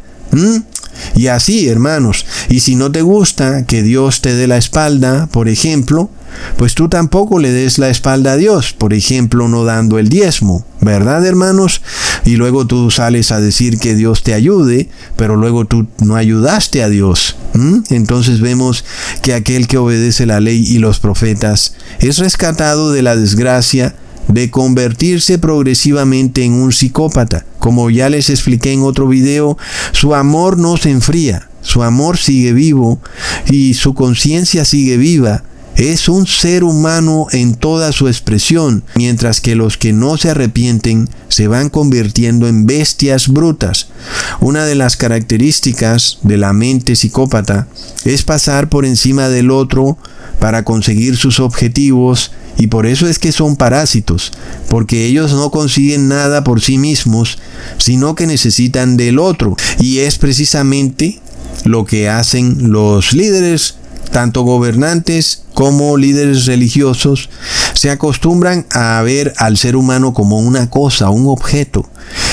Y así, hermanos, y si no te gusta que Dios te dé la espalda, por ejemplo, pues tú tampoco le des la espalda a Dios, por ejemplo, no dando el diezmo, ¿verdad, hermanos? Y luego tú sales a decir que Dios te ayude, pero luego tú no ayudaste a Dios. Entonces vemos que aquel que obedece la ley y los profetas es rescatado de la desgracia de convertirse progresivamente en un psicópata. Como ya les expliqué en otro video, su amor no se enfría, su amor sigue vivo y su conciencia sigue viva. Es un ser humano en toda su expresión, mientras que los que no se arrepienten se van convirtiendo en bestias brutas. Una de las características de la mente psicópata es pasar por encima del otro para conseguir sus objetivos, y por eso es que son parásitos, porque ellos no consiguen nada por sí mismos, sino que necesitan del otro. Y es precisamente lo que hacen los líderes, tanto gobernantes como líderes religiosos. Se acostumbran a ver al ser humano como una cosa, un objeto,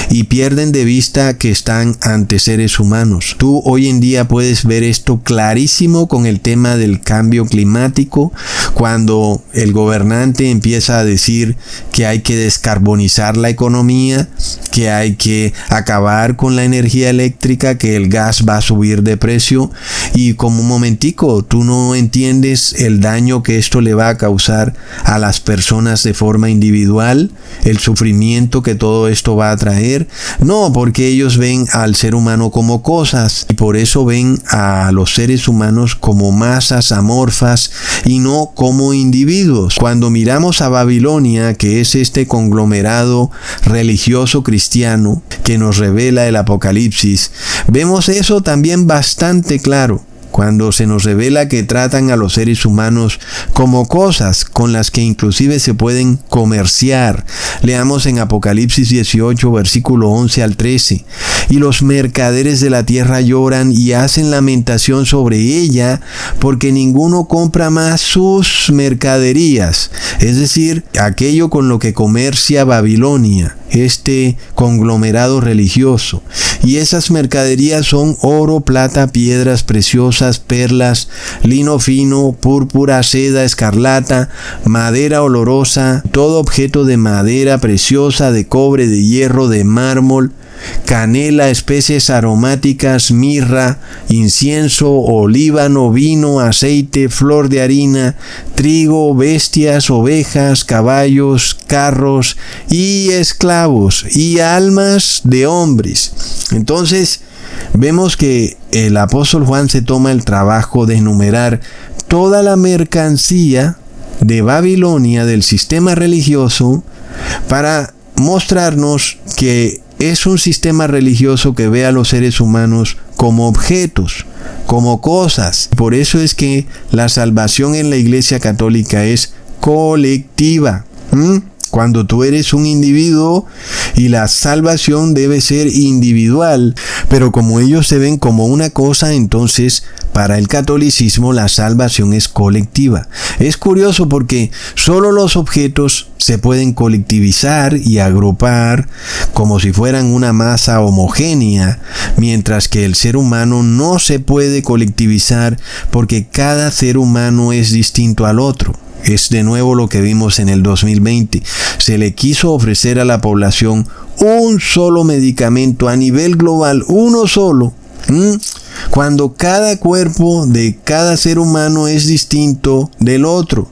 y pierden de vista que están ante seres humanos. Tú hoy en día puedes ver esto clarísimo con el tema del cambio climático, cuando el gobernante empieza a decir que hay que descarbonizar la economía, que hay que acabar con la energía eléctrica, que el gas va a subir de precio, y como un momentico, tú no entiendes el daño que esto le va a causar a las personas de forma individual, el sufrimiento que todo esto va a traer. No, porque ellos ven al ser humano como cosas, y por eso ven a los seres humanos como masas amorfas y no como individuos. Cuando miramos a Babilonia, que es este conglomerado religioso cristiano que nos revela el Apocalipsis, vemos eso también bastante claro. Cuando se nos revela que tratan a los seres humanos como cosas con las que inclusive se pueden comerciar. Leamos en Apocalipsis 18, versículo 11 al 13. Y los mercaderes de la tierra lloran y hacen lamentación sobre ella, porque ninguno compra más sus mercaderías. Es decir, aquello con lo que comercia Babilonia, este conglomerado religioso. Y esas mercaderías son oro, plata, piedras preciosas, perlas, lino fino, púrpura, seda, escarlata, madera olorosa, todo objeto de madera preciosa, de cobre, de hierro, de mármol, canela, especies aromáticas, mirra, incienso, olíbano, vino, aceite, flor de harina, trigo, bestias, ovejas, caballos, carros y esclavos y almas de hombres. Entonces, vemos que el apóstol Juan se toma el trabajo de enumerar toda la mercancía de Babilonia, del sistema religioso, para mostrarnos que es un sistema religioso que ve a los seres humanos como objetos, como cosas. Por eso es que la salvación en la Iglesia Católica es colectiva. cuando tú eres un individuo y la salvación debe ser individual, pero como ellos se ven como una cosa, entonces para el catolicismo la salvación es colectiva. Es curioso porque solo los objetos se pueden colectivizar y agrupar como si fueran una masa homogénea, mientras que el ser humano no se puede colectivizar porque cada ser humano es distinto al otro. Es de nuevo lo que vimos en el 2020. Se le quiso ofrecer a la población un solo medicamento a nivel global, uno solo. Cuando cada cuerpo de cada ser humano es distinto del otro.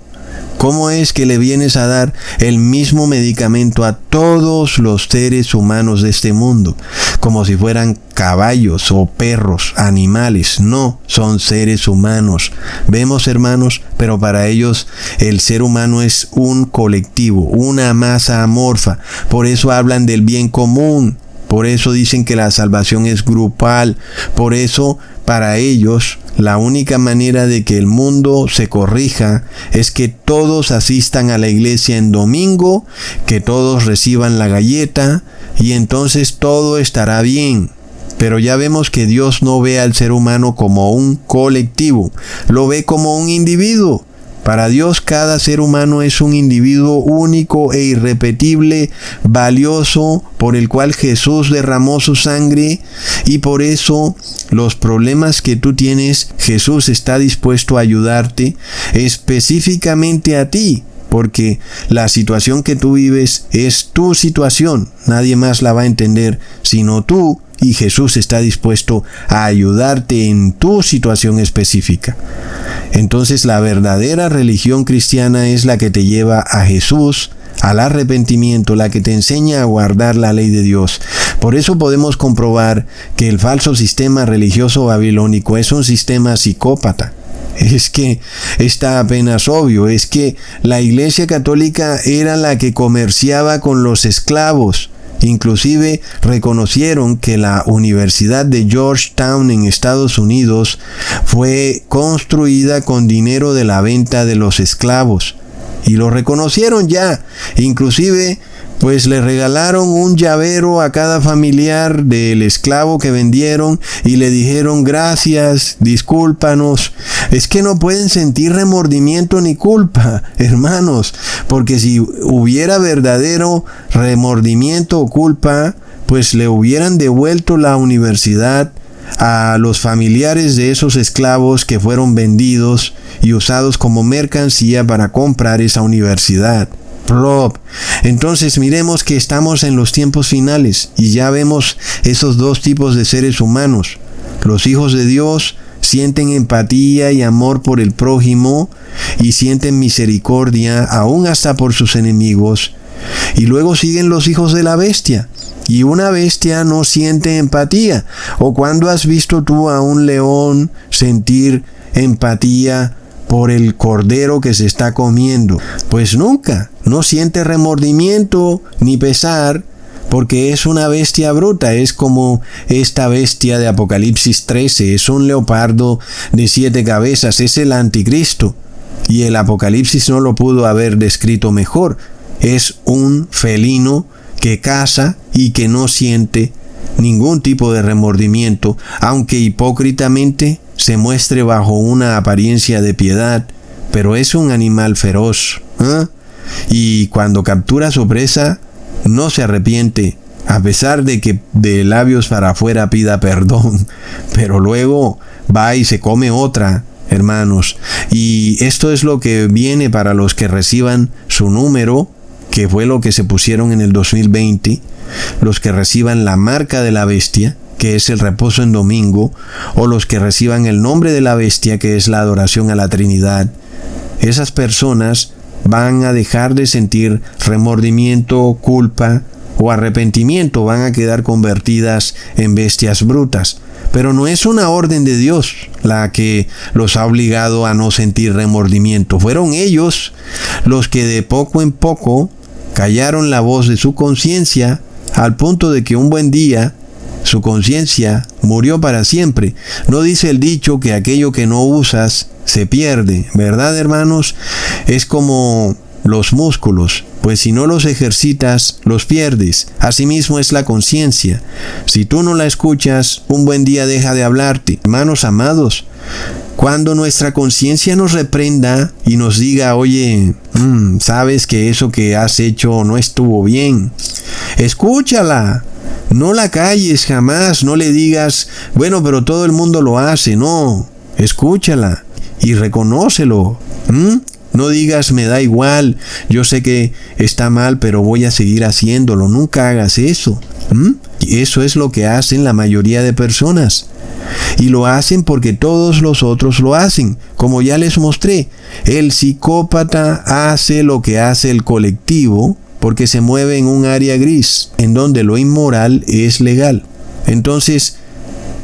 ¿Cómo es que le vienes a dar el mismo medicamento a todos los seres humanos de este mundo? Como si fueran caballos o perros, animales. No, son seres humanos. Vemos, hermanos, pero para ellos el ser humano es un colectivo, una masa amorfa. Por eso hablan del bien común. Por eso dicen que la salvación es grupal. Por eso, para ellos, la única manera de que el mundo se corrija es que todos asistan a la iglesia en domingo, que todos reciban la galleta, y entonces todo estará bien. Pero ya vemos que Dios no ve al ser humano como un colectivo, lo ve como un individuo. Para Dios cada ser humano es un individuo único e irrepetible, valioso, por el cual Jesús derramó su sangre, y por eso los problemas que tú tienes, Jesús está dispuesto a ayudarte específicamente a ti, porque la situación que tú vives es tu situación, nadie más la va a entender sino tú, y Jesús está dispuesto a ayudarte en tu situación específica. Entonces la verdadera religión cristiana es la que te lleva a Jesús, al arrepentimiento, la que te enseña a guardar la ley de Dios. Por eso podemos comprobar que el falso sistema religioso babilónico es un sistema psicópata. Es que está apenas obvio, es que la Iglesia Católica era la que comerciaba con los esclavos. Inclusive reconocieron que la Universidad de Georgetown en Estados Unidos fue construida con dinero de la venta de los esclavos. Y lo reconocieron ya. Inclusive pues le regalaron un llavero a cada familiar del esclavo que vendieron y le dijeron: gracias, discúlpanos. Es que no pueden sentir remordimiento ni culpa, hermanos, porque si hubiera verdadero remordimiento o culpa, pues le hubieran devuelto la universidad a los familiares de esos esclavos que fueron vendidos y usados como mercancía para comprar esa universidad. Entonces miremos que estamos en los tiempos finales y ya vemos esos dos tipos de seres humanos. Los hijos de Dios sienten empatía y amor por el prójimo y sienten misericordia aún hasta por sus enemigos. Y luego siguen los hijos de la bestia. Y una bestia no siente empatía. ¿O cuándo has visto tú a un león sentir empatía por el cordero que se está comiendo? Pues nunca. No siente remordimiento ni pesar porque es una bestia bruta. Es como esta bestia de Apocalipsis 13. Es un leopardo de 7 cabezas. Es el anticristo. Y el Apocalipsis no lo pudo haber descrito mejor. Es un felino que caza y que no siente ningún tipo de remordimiento, aunque hipócritamente se muestre bajo una apariencia de piedad, pero es un animal feroz. Y cuando captura su presa, no se arrepiente, a pesar de que de labios para afuera pida perdón, pero luego va y se come otra, hermanos. Y esto es lo que viene para los que reciban su número, que fue lo que se pusieron en el 2020, los que reciban la marca de la bestia, que es el reposo en domingo, o los que reciban el nombre de la bestia, que es la adoración a la Trinidad. Esas personas van a dejar de sentir remordimiento, culpa o arrepentimiento, van a quedar convertidas en bestias brutas. Pero no es una orden de Dios la que los ha obligado a no sentir remordimiento. Fueron ellos los que de poco en poco callaron la voz de su conciencia, al punto de que un buen día su conciencia murió para siempre. ¿No dice el dicho que aquello que no usas se pierde, verdad, hermanos? Es como los músculos, pues si no los ejercitas, los pierdes. Asimismo es la conciencia. Si tú no la escuchas, un buen día deja de hablarte. Hermanos amados, cuando nuestra conciencia nos reprenda y nos diga, oye, sabes que eso que has hecho no estuvo bien, escúchala. No la calles jamás, no le digas, bueno, pero todo el mundo lo hace. No, escúchala y reconócelo. No digas, me da igual, yo sé que está mal, pero voy a seguir haciéndolo. Nunca hagas eso. Eso es lo que hacen la mayoría de personas. Y lo hacen porque todos los otros lo hacen. Como ya les mostré, el psicópata hace lo que hace el colectivo porque se mueve en un área gris, en donde lo inmoral es legal. Entonces,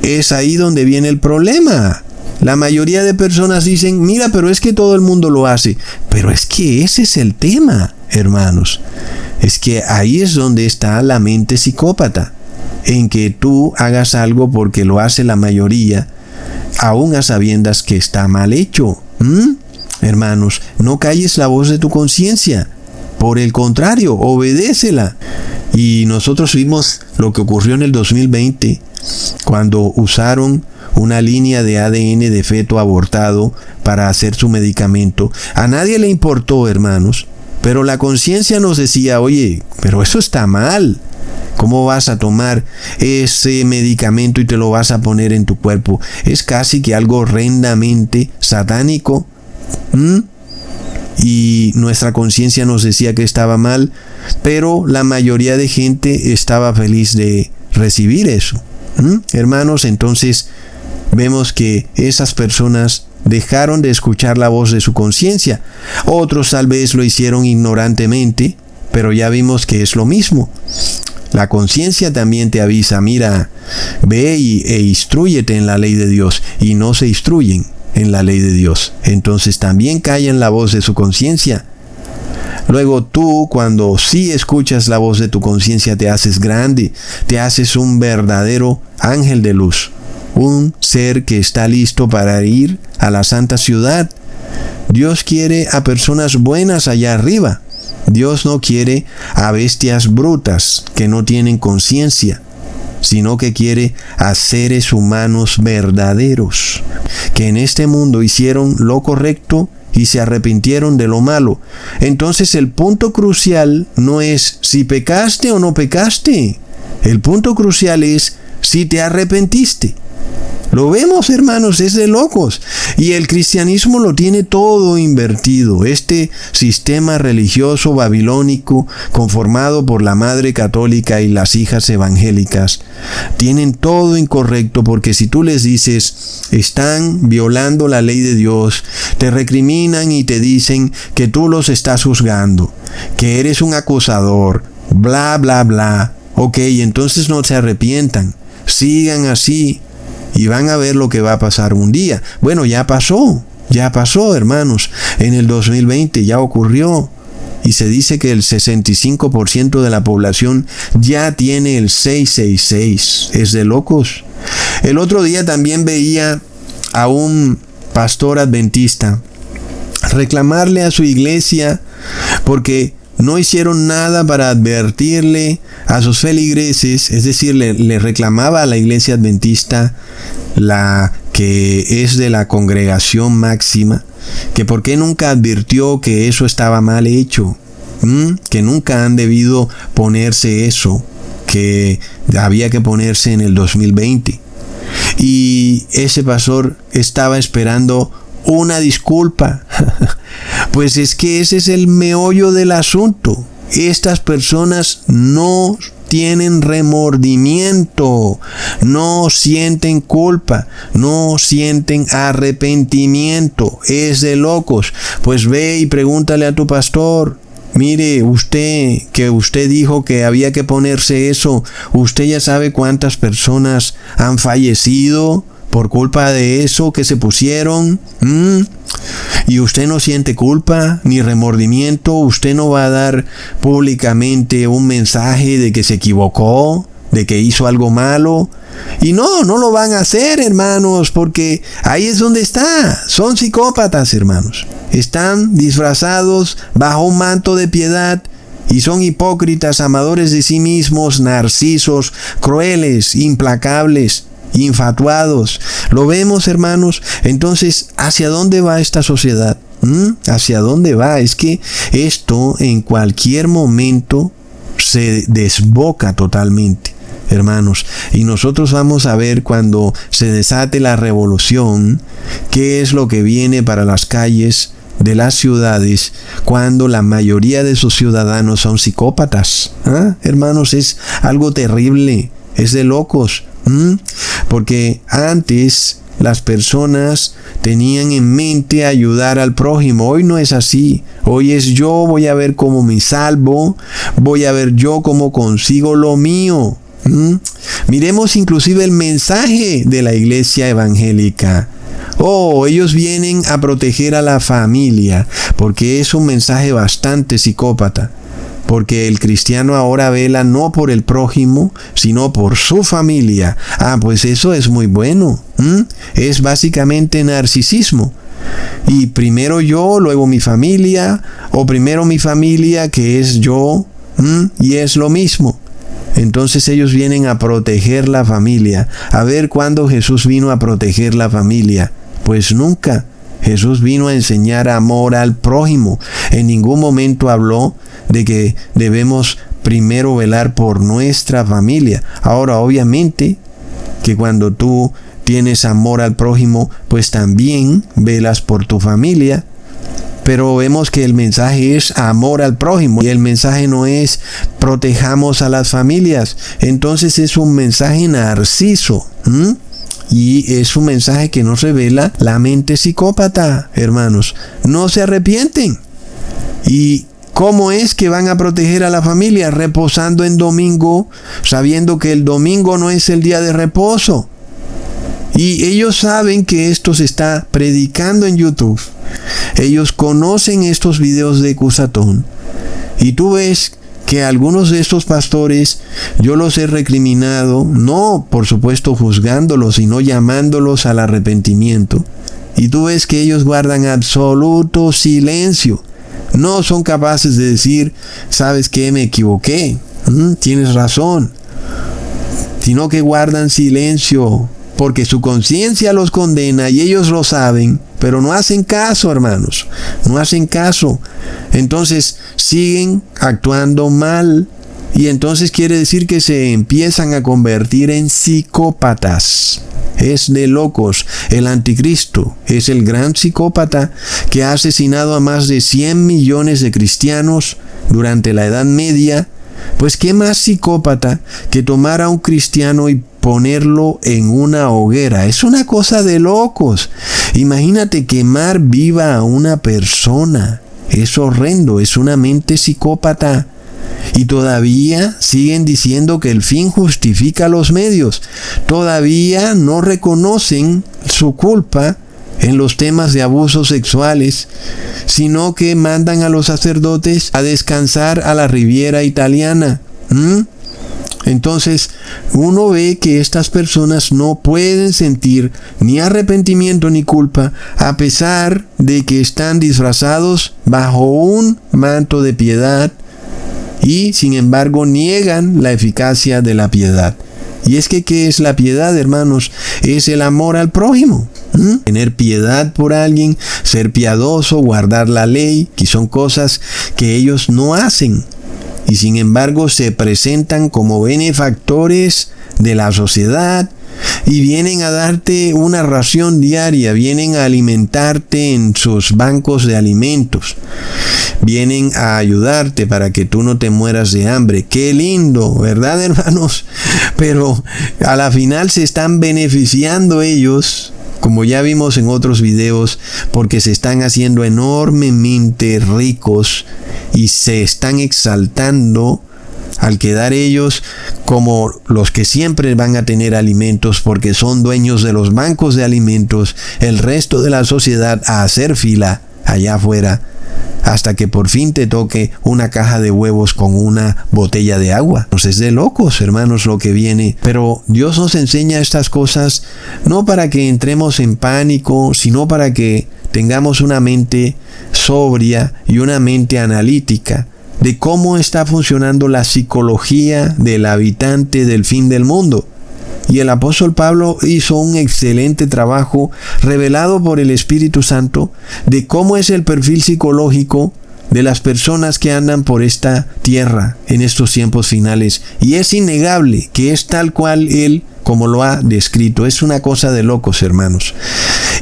es ahí donde viene el problema. La mayoría de personas dicen, mira, pero es que todo el mundo lo hace. Pero es que ese es el tema, hermanos. Es que ahí es donde está la mente psicópata, en que tú hagas algo porque lo hace la mayoría, aún a sabiendas que está mal hecho. Hermanos, no calles la voz de tu conciencia. Por el contrario, obedécela. Y nosotros vimos lo que ocurrió en el 2020, cuando usaron una línea de ADN de feto abortado para hacer su medicamento. A nadie le importó, hermanos, pero la conciencia nos decía, oye, pero eso está mal. ¿Cómo vas a tomar ese medicamento y te lo vas a poner en tu cuerpo? Es casi que algo horrendamente satánico. Y nuestra conciencia nos decía que estaba mal, pero la mayoría de gente estaba feliz de recibir eso. Hermanos, entonces vemos que esas personas dejaron de escuchar la voz de su conciencia. Otros tal vez lo hicieron ignorantemente, pero ya vimos que es lo mismo. La conciencia también te avisa, mira, ve e instrúyete en la ley de Dios, y no se instruyen en la ley de Dios. Entonces también callan la voz de su conciencia. Luego tú, cuando sí escuchas la voz de tu conciencia, te haces grande, te haces un verdadero ángel de luz, un ser que está listo para ir a la santa ciudad. Dios quiere a personas buenas allá arriba. Dios no quiere a bestias brutas que no tienen conciencia, sino que quiere a seres humanos verdaderos, que en este mundo hicieron lo correcto y se arrepintieron de lo malo. Entonces el punto crucial no es si pecaste o no pecaste. El punto crucial es si te arrepentiste. Lo vemos, hermanos, es de locos. Y el cristianismo lo tiene todo invertido. Este sistema religioso babilónico, conformado por la madre católica y las hijas evangélicas, tienen todo incorrecto, porque si tú les dices, están violando la ley de Dios, te recriminan y te dicen que tú los estás juzgando, que eres un acusador, bla, bla, bla. Ok, entonces no se arrepientan. Sigan así. Y van a ver lo que va a pasar un día. Bueno, ya pasó, hermanos. En el 2020 ya ocurrió. Y se dice que el 65% de la población ya tiene el 666. Es de locos. El otro día también veía a un pastor adventista reclamarle a su iglesia porque no hicieron nada para advertirle a sus feligreses, es decir, le reclamaba a la iglesia adventista, la que es de la congregación máxima, que por qué nunca advirtió que eso estaba mal hecho, que nunca han debido ponerse eso, que había que ponerse en el 2020. Y ese pastor estaba esperando una disculpa. Pues es que ese es el meollo del asunto. Estas personas no tienen remordimiento, no sienten culpa, no sienten arrepentimiento. Es de locos. Pues ve y pregúntale a tu pastor. Mire, usted dijo que había que ponerse eso. Usted ya sabe cuántas personas han fallecido por culpa de eso que se pusieron. Y usted no siente culpa ni remordimiento. Usted no va a dar públicamente un mensaje de que se equivocó. de que hizo algo malo. Y no lo van a hacer, hermanos, porque ahí es donde está. Son psicópatas, hermanos. Están disfrazados bajo un manto de piedad y son hipócritas, amadores de sí mismos, narcisos, crueles, implacables, infatuados. ¿Lo vemos, hermanos? Entonces, ¿hacia dónde va esta sociedad? ¿Hacia dónde va? Es que esto en cualquier momento se desboca totalmente, hermanos. Y nosotros vamos a ver cuando se desate la revolución, qué es lo que viene para las calles de las ciudades cuando la mayoría de sus ciudadanos son psicópatas. Hermanos, es algo terrible, es de locos. Porque antes las personas tenían en mente ayudar al prójimo. Hoy no es así. Hoy es yo voy a ver cómo me salvo, voy a ver yo cómo consigo lo mío. Miremos inclusive el mensaje de la iglesia evangélica. Ellos vienen a proteger a la familia, porque es un mensaje bastante psicópata. Porque el cristiano ahora vela no por el prójimo, sino por su familia. Pues eso es muy bueno. Es básicamente narcisismo. Y primero yo, luego mi familia, o primero mi familia, que es yo, y es lo mismo. Entonces ellos vienen a proteger la familia. A ver cuándo Jesús vino a proteger la familia. Pues nunca. Jesús vino a enseñar amor al prójimo. En ningún momento habló de que debemos primero velar por nuestra familia. Ahora, obviamente, que cuando tú tienes amor al prójimo, pues también velas por tu familia. Pero vemos que el mensaje es amor al prójimo y el mensaje no es protejamos a las familias. Entonces es un mensaje narciso. Y es un mensaje que no revela la mente psicópata, hermanos. No se arrepienten. ¿Y cómo es que van a proteger a la familia? Reposando en domingo, sabiendo que el domingo no es el día de reposo. Y ellos saben que esto se está predicando en YouTube. Ellos conocen estos videos de Cusatón. Y tú ves que algunos de estos pastores yo los he recriminado, no por supuesto juzgándolos, sino llamándolos al arrepentimiento. Y tú ves que ellos guardan absoluto silencio. No son capaces de decir, ¿sabes qué? Me equivoqué. Tienes razón. Sino que guardan silencio porque su conciencia los condena y ellos lo saben, pero no hacen caso, hermanos. No hacen caso. Entonces siguen actuando mal y entonces quiere decir que se empiezan a convertir en psicópatas. Es de locos. El anticristo es el gran psicópata que ha asesinado a más de 100 millones de cristianos durante la Edad Media. Pues qué más psicópata que tomar a un cristiano y ponerlo en una hoguera. Es una cosa de locos. Imagínate quemar viva a una persona. Es horrendo, es una mente psicópata. Y todavía siguen diciendo que el fin justifica los medios. Todavía no reconocen su culpa en los temas de abusos sexuales, sino que mandan a los sacerdotes a descansar a la Riviera Italiana. Entonces, uno ve que estas personas no pueden sentir ni arrepentimiento ni culpa, a pesar de que están disfrazados bajo un manto de piedad y, sin embargo, niegan la eficacia de la piedad. Y es que, ¿qué es la piedad, hermanos? Es el amor al prójimo. Tener piedad por alguien, ser piadoso, guardar la ley, que son cosas que ellos no hacen. Y sin embargo se presentan como benefactores de la sociedad y vienen a darte una ración diaria, vienen a alimentarte en sus bancos de alimentos, vienen a ayudarte para que tú no te mueras de hambre. Qué lindo, ¿verdad, hermanos? Pero a la final se están beneficiando ellos, como ya vimos en otros videos, porque se están haciendo enormemente ricos y se están exaltando al quedar ellos como los que siempre van a tener alimentos porque son dueños de los bancos de alimentos, el resto de la sociedad a hacer fila allá afuera hasta que por fin te toque una caja de huevos con una botella de agua. Pues es de locos, hermanos, lo que viene. Pero Dios nos enseña estas cosas no para que entremos en pánico, sino para que tengamos una mente sobria y una mente analítica de cómo está funcionando la psicología del habitante del fin del mundo. Y el apóstol Pablo hizo un excelente trabajo revelado por el Espíritu Santo de cómo es el perfil psicológico de las personas que andan por esta tierra en estos tiempos finales. Y es innegable que es tal cual él como lo ha descrito. Es una cosa de locos, hermanos.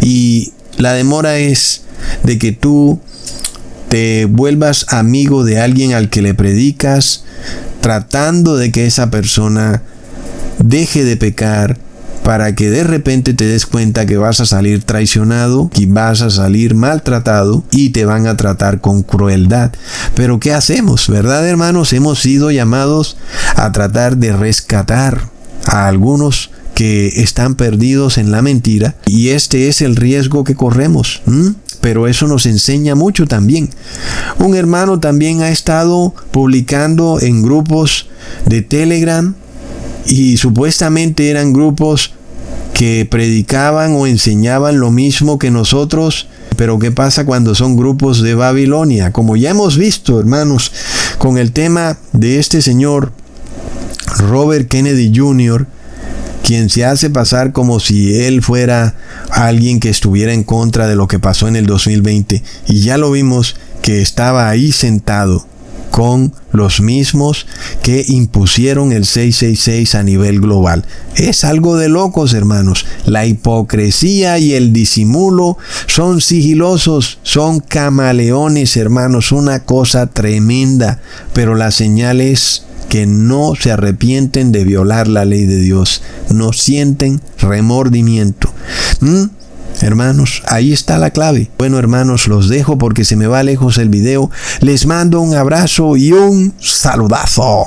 Y la demora es de que tú te vuelvas amigo de alguien al que le predicas, tratando de que esa persona deje de pecar, para que de repente te des cuenta que vas a salir traicionado y vas a salir maltratado y te van a tratar con crueldad. Pero ¿qué hacemos? ¿Verdad, hermanos? Hemos sido llamados a tratar de rescatar a algunos que están perdidos en la mentira, y este es el riesgo que corremos. Pero eso nos enseña mucho también. Un hermano también ha estado publicando en grupos de Telegram, y supuestamente eran grupos que predicaban o enseñaban lo mismo que nosotros. Pero ¿qué pasa cuando son grupos de Babilonia? Como ya hemos visto, hermanos, con el tema de este señor Robert Kennedy Jr., quien se hace pasar como si él fuera alguien que estuviera en contra de lo que pasó en el 2020. Y ya lo vimos que estaba ahí sentado con los mismos que impusieron el 666 a nivel global. Es algo de locos, hermanos. La hipocresía y el disimulo son sigilosos, son camaleones, hermanos, una cosa tremenda. Pero la señal es que no se arrepienten de violar la ley de Dios, no sienten remordimiento. Hermanos, ahí está la clave. Bueno, hermanos, los dejo porque se me va lejos el video. Les mando un abrazo y un saludazo.